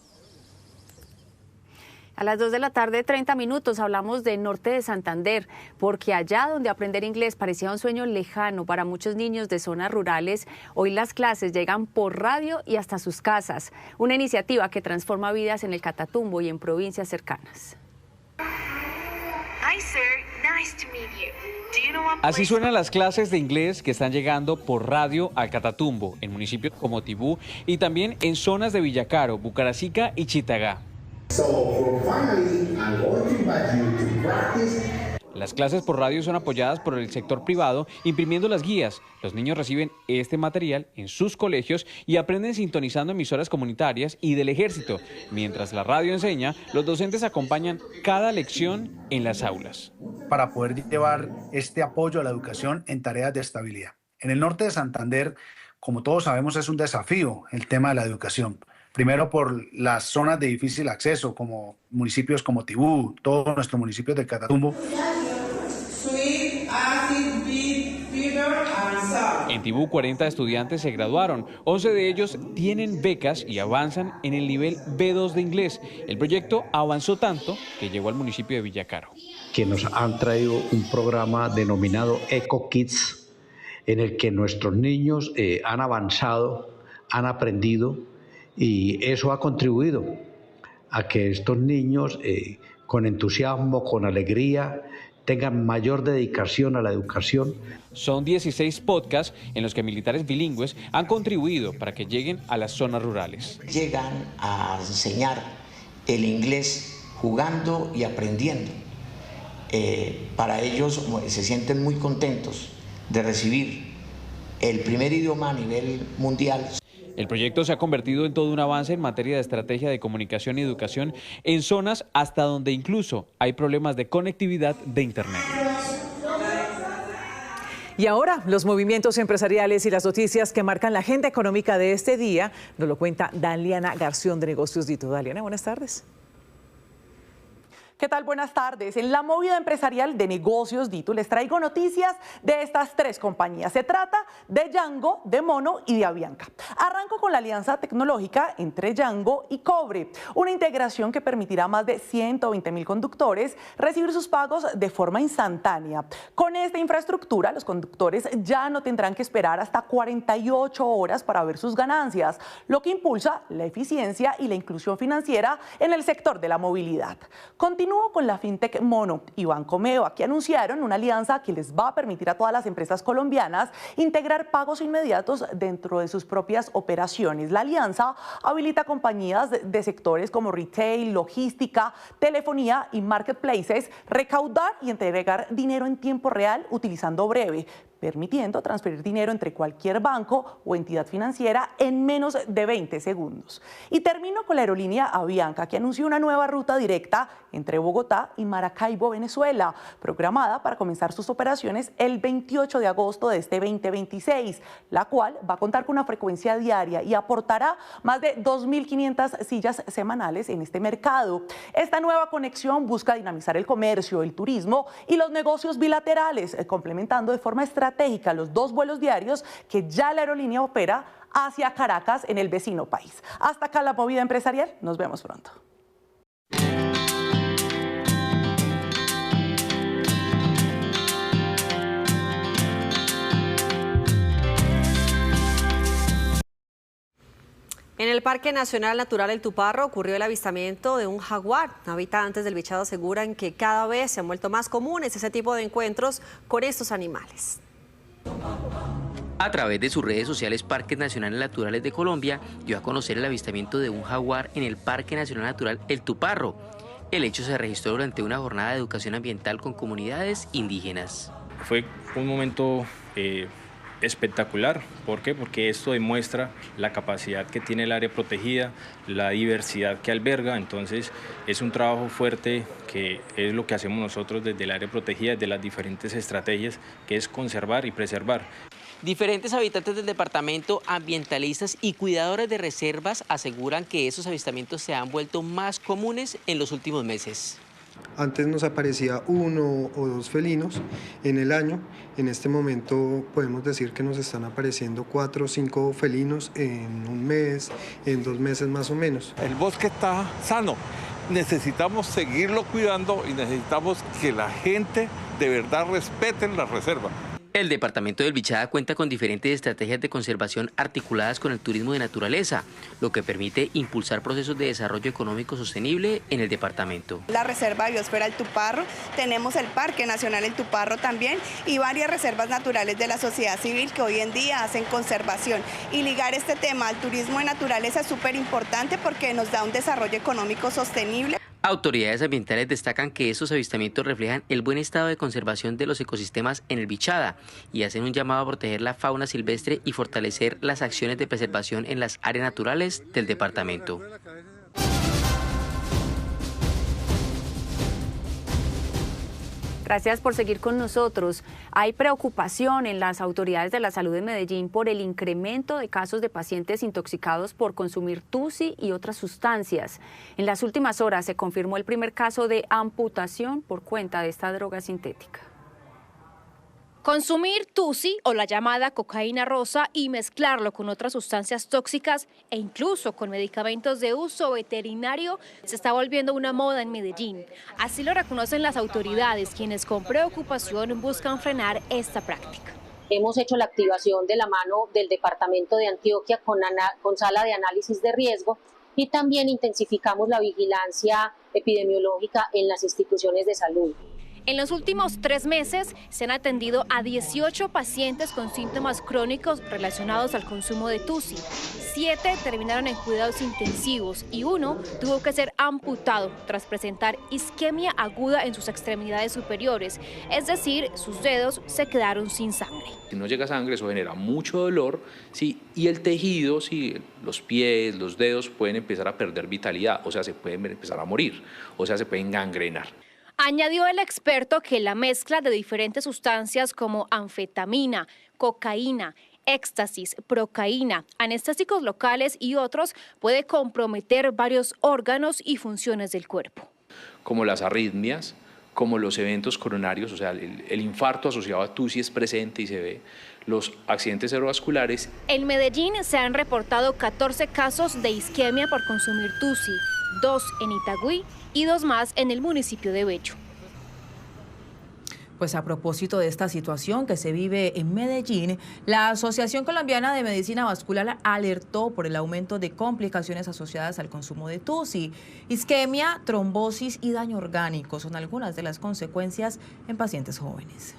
[SPEAKER 5] A las 2 de la tarde, 30 minutos, hablamos de Norte de Santander, porque allá donde aprender inglés parecía un sueño lejano para muchos niños de zonas rurales, hoy las clases llegan por radio y hasta sus casas. Una iniciativa que transforma vidas en el Catatumbo y en provincias cercanas.
[SPEAKER 25] Así suenan las clases de inglés que están llegando por radio al Catatumbo, en municipios como Tibú y también en zonas de Villacaro, Bucaracica y Chitagá. Las clases por radio son apoyadas por el sector privado, imprimiendo las guías. Los niños reciben este material en sus colegios y aprenden sintonizando emisoras comunitarias y del ejército. Mientras la radio enseña, los docentes acompañan cada lección en las aulas.
[SPEAKER 26] Para poder llevar este apoyo a la educación en tareas de estabilidad. En el norte de Santander, como todos sabemos, es un desafío el tema de la educación. Primero por las zonas de difícil acceso, como municipios como Tibú, todos nuestros municipios del Catatumbo.
[SPEAKER 25] En Tibú, 40 estudiantes se graduaron. 11 de ellos tienen becas y avanzan en el nivel B2 de inglés. El proyecto avanzó tanto que llegó al municipio de Villacaro.
[SPEAKER 1] Que nos han traído un programa denominado Eco Kids, en el que nuestros niños han avanzado, han aprendido, y eso ha contribuido a que estos niños con entusiasmo, con alegría, tengan mayor dedicación a la educación.
[SPEAKER 25] Son 16 podcasts en los que militares bilingües han contribuido para que lleguen a las zonas rurales.
[SPEAKER 16] Llegan a enseñar el inglés jugando y aprendiendo. Para ellos se sienten muy contentos de recibir el primer idioma a nivel mundial.
[SPEAKER 25] El proyecto se ha convertido en todo un avance en materia de estrategia de comunicación y educación en zonas hasta donde incluso hay problemas de conectividad de Internet.
[SPEAKER 17] Y ahora, los movimientos empresariales y las noticias que marcan la agenda económica de este día nos lo cuenta Daliana Garción de Negocios Dito. Daliana, buenas tardes.
[SPEAKER 19] ¿Qué tal? Buenas tardes. En la movida empresarial de Negocios Dito les traigo noticias de estas tres compañías. Se trata de Yango, de Mono y de Avianca. Arranco con la alianza tecnológica entre Yango y Cobre, una integración que permitirá a más de 120.000 conductores recibir sus pagos de forma instantánea. Con esta infraestructura, los conductores ya no tendrán que esperar hasta 48 horas para ver sus ganancias, lo que impulsa la eficiencia y la inclusión financiera en el sector de la movilidad. Continúo con la fintech Mono y Banco Meva, que anunciaron una alianza que les va a permitir a todas las empresas colombianas integrar pagos inmediatos dentro de sus propias operaciones. La alianza habilita compañías de sectores como retail, logística, telefonía y marketplaces recaudar y entregar dinero en tiempo real utilizando Breve, permitiendo transferir dinero entre cualquier banco o entidad financiera en menos de 20 segundos. Y termino con la aerolínea Avianca, que anunció una nueva ruta directa entre Bogotá y Maracaibo, Venezuela, programada para comenzar sus operaciones el 28 de agosto de este 2026, la cual va a contar con una frecuencia diaria y aportará más de 2.500 sillas semanales en este mercado. Esta nueva conexión busca dinamizar el comercio, el turismo y los negocios bilaterales, complementando de forma estratégica los 2 vuelos diarios que ya la aerolínea opera hacia Caracas en el vecino país. Hasta acá la movida empresarial. Nos vemos pronto.
[SPEAKER 10] En el Parque Nacional Natural El Tuparro ocurrió el avistamiento de un jaguar. Habitantes del Bichado aseguran que cada vez se han vuelto más comunes ese tipo de encuentros con estos animales.
[SPEAKER 20] A través de sus redes sociales, Parques Nacionales Naturales de Colombia dio a conocer el avistamiento de un jaguar en el Parque Nacional Natural El Tuparro. El hecho se registró durante una jornada de educación ambiental con comunidades indígenas.
[SPEAKER 21] Fue un momento espectacular. ¿Por qué? Porque esto demuestra la capacidad que tiene el área protegida, la diversidad que alberga. Entonces es un trabajo fuerte que es lo que hacemos nosotros desde el área protegida, de las diferentes estrategias, que es conservar y preservar.
[SPEAKER 20] Diferentes habitantes del departamento, ambientalistas y cuidadores de reservas aseguran que esos avistamientos se han vuelto más comunes en los últimos meses.
[SPEAKER 27] Antes nos aparecía 1 o 2 felinos en el año. En este momento podemos decir que nos están apareciendo 4 o 5 felinos en un mes, en 2 meses más o menos.
[SPEAKER 28] El bosque está sano. Necesitamos seguirlo cuidando y necesitamos que la gente de verdad respete la reserva.
[SPEAKER 20] El departamento del Bichada cuenta con diferentes estrategias de conservación articuladas con el turismo de naturaleza, lo que permite impulsar procesos de desarrollo económico sostenible en el departamento.
[SPEAKER 29] La Reserva de Biosfera El Tuparro, tenemos el Parque Nacional El Tuparro también y varias reservas naturales de la sociedad civil que hoy en día hacen conservación. Y ligar este tema al turismo de naturaleza es súper importante porque nos da un desarrollo económico sostenible.
[SPEAKER 20] Autoridades ambientales destacan que estos avistamientos reflejan el buen estado de conservación de los ecosistemas en el Bichada y hacen un llamado a proteger la fauna silvestre y fortalecer las acciones de preservación en las áreas naturales del departamento.
[SPEAKER 5] Gracias por seguir con nosotros. Hay preocupación en las autoridades de la salud de Medellín por el incremento de casos de pacientes intoxicados por consumir tusi y otras sustancias. En las últimas horas se confirmó el primer caso de amputación por cuenta de esta droga sintética.
[SPEAKER 2] Consumir tusi o la llamada cocaína rosa y mezclarlo con otras sustancias tóxicas e incluso con medicamentos de uso veterinario se está volviendo una moda en Medellín. Así lo reconocen las autoridades, quienes con preocupación buscan frenar esta práctica.
[SPEAKER 3] Hemos hecho la activación de la mano del Departamento de Antioquia con sala de análisis de riesgo y también intensificamos la vigilancia epidemiológica en las instituciones de salud.
[SPEAKER 2] En los últimos 3 meses se han atendido a 18 pacientes con síntomas crónicos relacionados al consumo de tusi. 7 terminaron en cuidados intensivos y 1 tuvo que ser amputado tras presentar isquemia aguda en sus extremidades superiores, es decir, sus dedos se quedaron sin sangre.
[SPEAKER 4] Si no llega sangre, eso genera mucho dolor, ¿sí? Y el tejido, ¿sí? Los pies, los dedos pueden empezar a perder vitalidad, o sea, se pueden empezar a morir, o sea, se pueden gangrenar.
[SPEAKER 2] Añadió el experto que la mezcla de diferentes sustancias como anfetamina, cocaína, éxtasis, procaína, anestésicos locales y otros puede comprometer varios órganos y funciones del cuerpo.
[SPEAKER 4] Como las arritmias, como los eventos coronarios, o sea, el infarto asociado a tusi es presente y se ve, los accidentes cerebrovasculares.
[SPEAKER 2] En Medellín se han reportado 14 casos de isquemia por consumir tusi, 2 en Itagüí y 2 más en el municipio de Bello.
[SPEAKER 18] Pues a propósito de esta situación que se vive en Medellín, la Asociación Colombiana de Medicina Vascular alertó por el aumento de complicaciones asociadas al consumo de tusi. Isquemia, trombosis y daño orgánico son algunas de las consecuencias en pacientes jóvenes.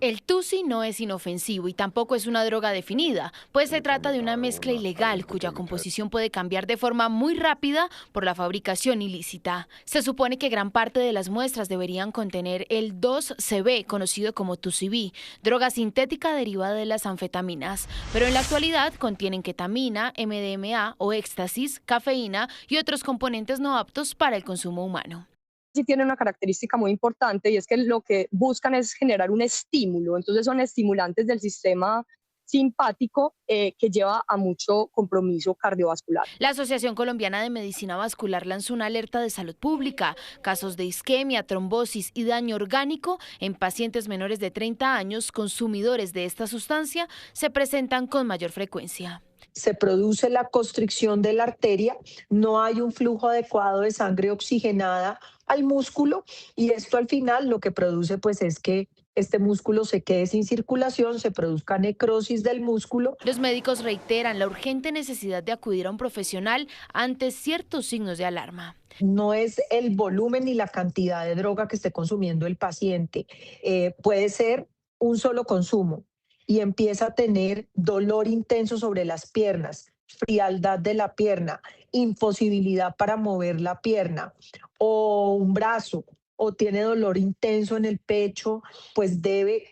[SPEAKER 2] El tusi no es inofensivo y tampoco es una droga definida, pues se trata de una mezcla ilegal cuya composición puede cambiar de forma muy rápida por la fabricación ilícita. Se supone que gran parte de las muestras deberían contener el 2-CB, conocido como tusi-B, droga sintética derivada de las anfetaminas, pero en la actualidad contienen ketamina, MDMA o éxtasis, cafeína y otros componentes no aptos para el consumo humano.
[SPEAKER 6] Sí tiene una característica muy importante y es que lo que buscan es generar un estímulo, entonces son estimulantes del sistema simpático que lleva a mucho compromiso cardiovascular.
[SPEAKER 2] La Asociación Colombiana de Medicina Vascular lanzó una alerta de salud pública. Casos de isquemia, trombosis y daño orgánico en pacientes menores de 30 años consumidores de esta sustancia se presentan con mayor frecuencia.
[SPEAKER 7] Se produce la constricción de la arteria, no hay un flujo adecuado de sangre oxigenada al músculo y esto al final lo que produce pues es que este músculo se quede sin circulación, se produzca necrosis del músculo.
[SPEAKER 2] Los médicos reiteran la urgente necesidad de acudir a un profesional ante ciertos signos de alarma.
[SPEAKER 7] No es el volumen ni la cantidad de droga que esté consumiendo el paciente, puede ser un solo consumo y empieza a tener dolor intenso sobre las piernas, frialdad de la pierna, imposibilidad para mover la pierna o un brazo, o tiene dolor intenso en el pecho, pues debe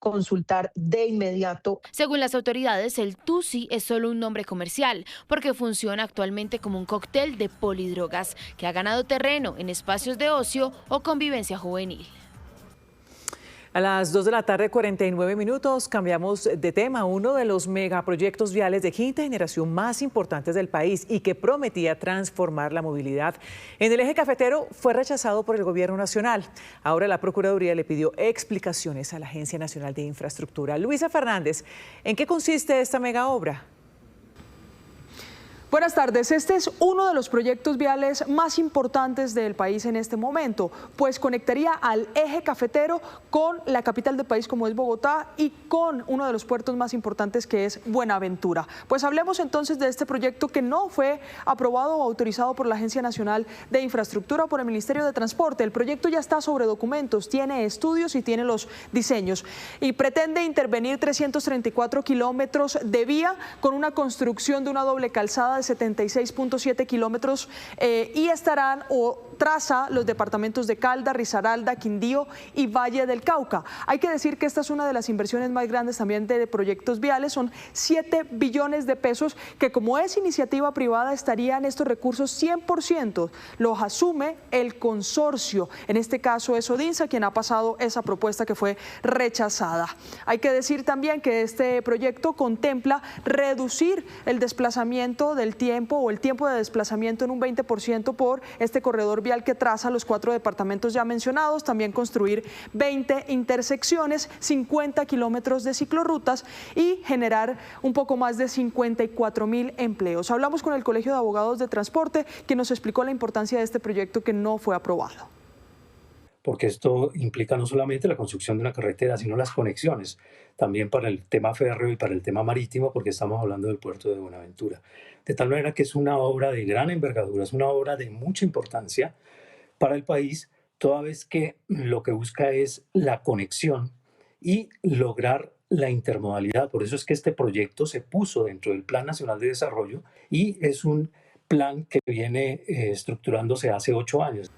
[SPEAKER 7] consultar de inmediato.
[SPEAKER 2] Según las autoridades, el tusi es solo un nombre comercial porque funciona actualmente como un cóctel de polidrogas que ha ganado terreno en espacios de ocio o convivencia juvenil.
[SPEAKER 17] A las 2 de la tarde, 49 minutos, cambiamos de tema. Uno de los megaproyectos viales de quinta generación más importantes del país y que prometía transformar la movilidad en el eje cafetero fue rechazado por el gobierno nacional. Ahora la Procuraduría le pidió explicaciones a la Agencia Nacional de Infraestructura. Luisa Fernández, ¿en qué consiste esta mega obra?
[SPEAKER 19] Buenas tardes. Este es uno de los proyectos viales más importantes del país en este momento, pues conectaría al eje cafetero con la capital del país como es Bogotá y con uno de los puertos más importantes que es Buenaventura. Pues hablemos entonces de este proyecto que no fue aprobado o autorizado por la Agencia Nacional de Infraestructura o por el Ministerio de Transporte. El proyecto ya está sobre documentos, tiene estudios y tiene los diseños y pretende intervenir 334 kilómetros de vía con una construcción de una doble calzada de 76.7 kilómetros y estarán o traza los departamentos de Caldas, Risaralda, Quindío y Valle del Cauca. Hay que decir que esta es una de las inversiones más grandes también de proyectos viales, son 7 billones de pesos que como es iniciativa privada estarían estos recursos 100%, los asume el consorcio, en este caso es Odinsa quien ha pasado esa propuesta que fue rechazada. Hay que decir también que este proyecto contempla reducir el desplazamiento del
[SPEAKER 8] el tiempo de desplazamiento en un 20% por este corredor vial que traza los 4 departamentos ya mencionados, también construir 20 intersecciones, 50 kilómetros de ciclorrutas y generar un poco más de 54.000 empleos. Hablamos con el Colegio de Abogados de Transporte, que nos explicó la importancia de este proyecto que no fue aprobado.
[SPEAKER 9] Porque esto implica no solamente la construcción de una carretera, sino las conexiones, también para el tema férreo y para el tema marítimo, porque estamos hablando del puerto de Buenaventura. De tal manera que es una obra de gran envergadura, es una obra de mucha importancia para el país, toda vez que lo que busca es la conexión y lograr la intermodalidad. Por eso es que este proyecto se puso dentro del Plan Nacional de Desarrollo y es un plan que viene estructurándose hace 8 años.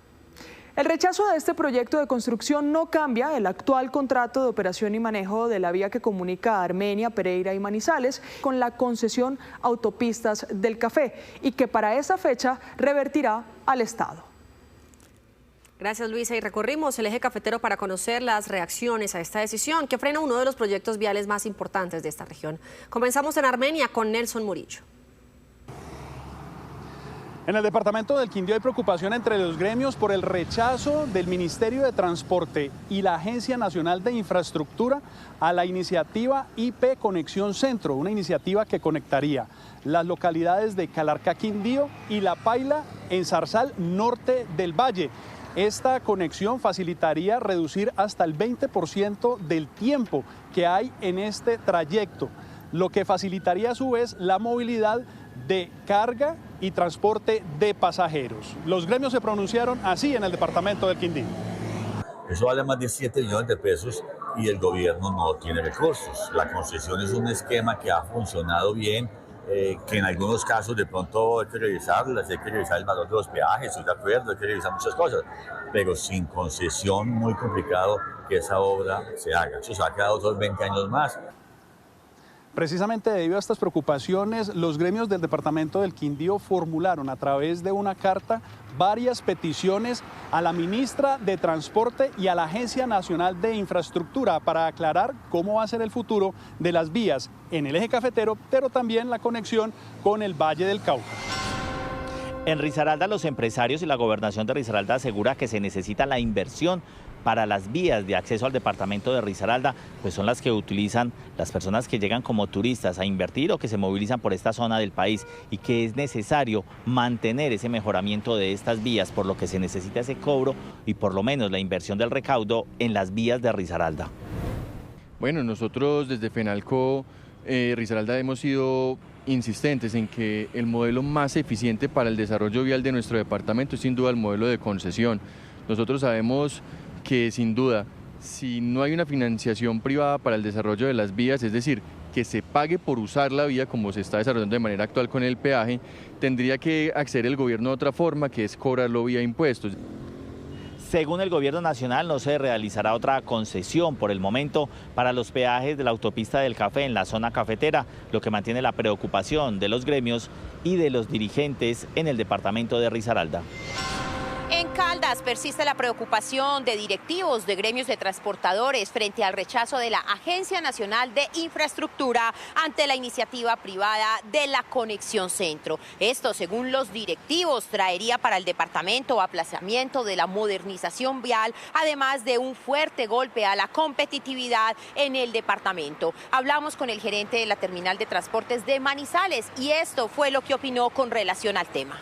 [SPEAKER 8] El rechazo de este proyecto de construcción no cambia el actual contrato de operación y manejo de la vía que comunica a Armenia, Pereira y Manizales con la concesión Autopistas del Café y que para esa fecha revertirá al Estado.
[SPEAKER 10] Gracias, Luisa. Y recorrimos el eje cafetero para conocer las reacciones a esta decisión que frena uno de los proyectos viales más importantes de esta región. Comenzamos en Armenia con Nelson Murillo.
[SPEAKER 11] En el departamento del Quindío hay preocupación entre los gremios por el rechazo del Ministerio de Transporte y la Agencia Nacional de Infraestructura a la iniciativa IP Conexión Centro, una iniciativa que conectaría las localidades de Calarcá, Quindío y La Paila en Zarzal, norte del Valle. Esta conexión facilitaría reducir hasta el 20% del tiempo que hay en este trayecto, lo que facilitaría a su vez la movilidad de carga y transporte de pasajeros. Los gremios se pronunciaron así en el departamento del Quindío.
[SPEAKER 13] Eso vale más de 7 millones de pesos y el gobierno no tiene recursos. La concesión es un esquema que ha funcionado bien, que en algunos casos de pronto hay que revisarlas, hay que revisar el valor de los peajes, estoy de acuerdo, hay que revisar muchas cosas, pero sin concesión muy complicado que esa obra se haga. Eso se ha quedado otros 20 años más.
[SPEAKER 11] Precisamente debido a estas preocupaciones, los gremios del departamento del Quindío formularon a través de una carta varias peticiones a la ministra de Transporte y a la Agencia Nacional de Infraestructura para aclarar cómo va a ser el futuro de las vías en el eje cafetero, pero también la conexión con el Valle del Cauca.
[SPEAKER 14] En Risaralda, los empresarios y la gobernación de Risaralda asegura que se necesita la inversión para las vías de acceso al departamento de Risaralda, pues son las que utilizan las personas que llegan como turistas a invertir o que se movilizan por esta zona del país y que es necesario mantener ese mejoramiento de estas vías, por lo que se necesita ese cobro y por lo menos la inversión del recaudo en las vías de Risaralda.
[SPEAKER 15] Bueno, nosotros desde FENALCO Risaralda hemos sido insistentes en que el modelo más eficiente para el desarrollo vial de nuestro departamento es sin duda el modelo de concesión. Nosotros sabemos que sin duda, si no hay una financiación privada para el desarrollo de las vías, es decir, que se pague por usar la vía como se está desarrollando de manera actual con el peaje, tendría que acceder el gobierno de otra forma, que es cobrarlo vía impuestos.
[SPEAKER 14] Según el gobierno nacional, no se realizará otra concesión por el momento para los peajes de la autopista del Café en la zona cafetera, lo que mantiene la preocupación de los gremios y de los dirigentes en el departamento de Risaralda.
[SPEAKER 22] En Caldas persiste la preocupación de directivos de gremios de transportadores frente al rechazo de la Agencia Nacional de Infraestructura ante la iniciativa privada de la Conexión Centro. Esto, según los directivos, traería para el departamento aplazamiento de la modernización vial, además de un fuerte golpe a la competitividad en el departamento. Hablamos con el gerente de la terminal de transportes de Manizales y esto fue lo que opinó con relación al tema.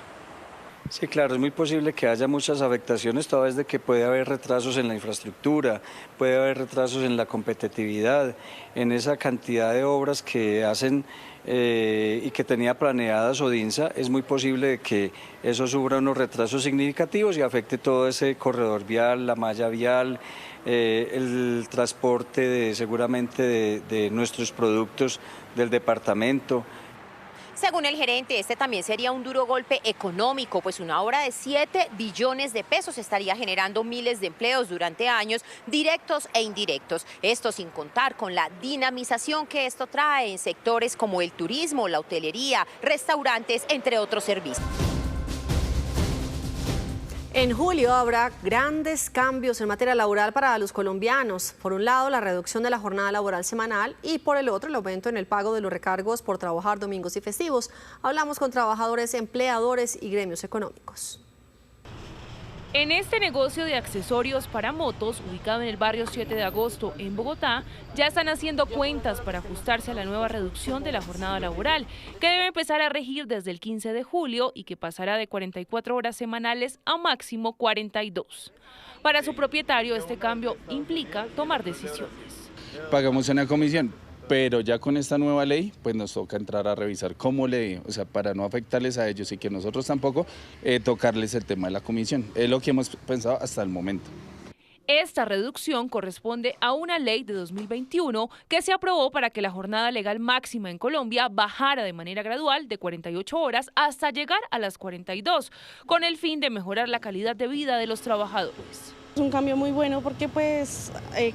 [SPEAKER 23] Sí, claro, es muy posible que haya muchas afectaciones, toda vez de que puede haber retrasos en la infraestructura, puede haber retrasos en la competitividad, en esa cantidad de obras que hacen y que tenía planeadas Odinsa. Es muy posible que eso sufra unos retrasos significativos y afecte todo ese corredor vial, la malla vial, el transporte seguramente de nuestros productos del departamento.
[SPEAKER 22] Según el gerente, este también sería un duro golpe económico, pues una obra de 7 billones de pesos estaría generando miles de empleos durante años, directos e indirectos. Esto sin contar con la dinamización que esto trae en sectores como el turismo, la hotelería, restaurantes, entre otros servicios.
[SPEAKER 10] En julio habrá grandes cambios en materia laboral para los colombianos. Por un lado, la reducción de la jornada laboral semanal y por el otro, el aumento en el pago de los recargos por trabajar domingos y festivos. Hablamos con trabajadores, empleadores y gremios económicos.
[SPEAKER 1] En este negocio de accesorios para motos, ubicado en el barrio 7 de agosto en Bogotá, ya están haciendo cuentas para ajustarse a la nueva reducción de la jornada laboral, que debe empezar a regir desde el 15 de julio y que pasará de 44 horas semanales a máximo 42. Para su propietario, este cambio implica tomar decisiones.
[SPEAKER 12] Pagamos una comisión, pero ya con esta nueva ley, pues nos toca entrar a revisar cómo para no afectarles a ellos y que nosotros tampoco tocarles el tema de la comisión. Es lo que hemos pensado hasta el momento.
[SPEAKER 1] Esta reducción corresponde a una ley de 2021 que se aprobó para que la jornada legal máxima en Colombia bajara de manera gradual de 48 horas hasta llegar a las 42, con el fin de mejorar la calidad de vida de los trabajadores.
[SPEAKER 16] Es un cambio muy bueno porque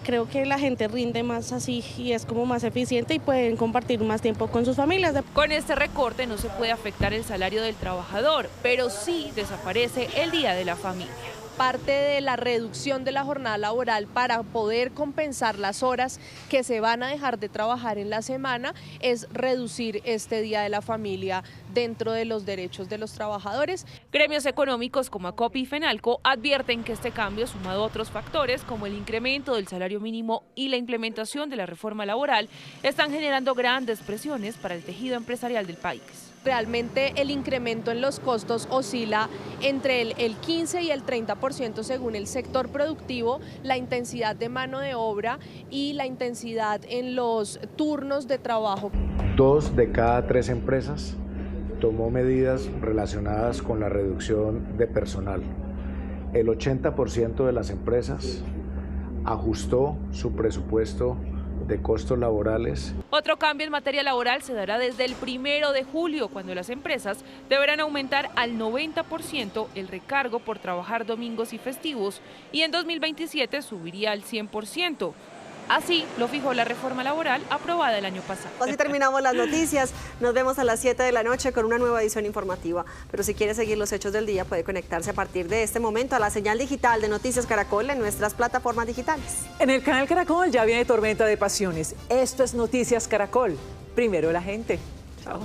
[SPEAKER 16] creo que la gente rinde más así y es como más eficiente y pueden compartir más tiempo con sus familias.
[SPEAKER 1] Con este recorte no se puede afectar el salario del trabajador, pero sí desaparece el Día de la Familia.
[SPEAKER 21] Parte de la reducción de la jornada laboral para poder compensar las horas que se van a dejar de trabajar en la semana es reducir este Día de la Familia dentro de los derechos de los trabajadores.
[SPEAKER 1] Gremios económicos como ACOPI y FENALCO advierten que este cambio, sumado a otros factores como el incremento del salario mínimo y la implementación de la reforma laboral, están generando grandes presiones para el tejido empresarial del país.
[SPEAKER 21] Realmente el incremento en los costos oscila entre el 15 y el 30% según el sector productivo, la intensidad de mano de obra y la intensidad en los turnos de trabajo.
[SPEAKER 24] 2 de cada 3 empresas tomó medidas relacionadas con la reducción de personal. El 80% de las empresas ajustó su presupuesto de costos laborales.
[SPEAKER 1] Otro cambio en materia laboral se dará desde el 1 de julio, cuando las empresas deberán aumentar al 90% el recargo por trabajar domingos y festivos, y en 2027 subiría al 100%. Así lo fijó la reforma laboral aprobada el año pasado.
[SPEAKER 10] Así terminamos las noticias. Nos vemos a las 7 de la noche con una nueva edición informativa. Pero si quiere seguir los hechos del día, puede conectarse a partir de este momento a la señal digital de Noticias Caracol en nuestras plataformas digitales.
[SPEAKER 17] En el canal Caracol ya viene Tormenta de Pasiones. Esto es Noticias Caracol. Primero la gente. Chao.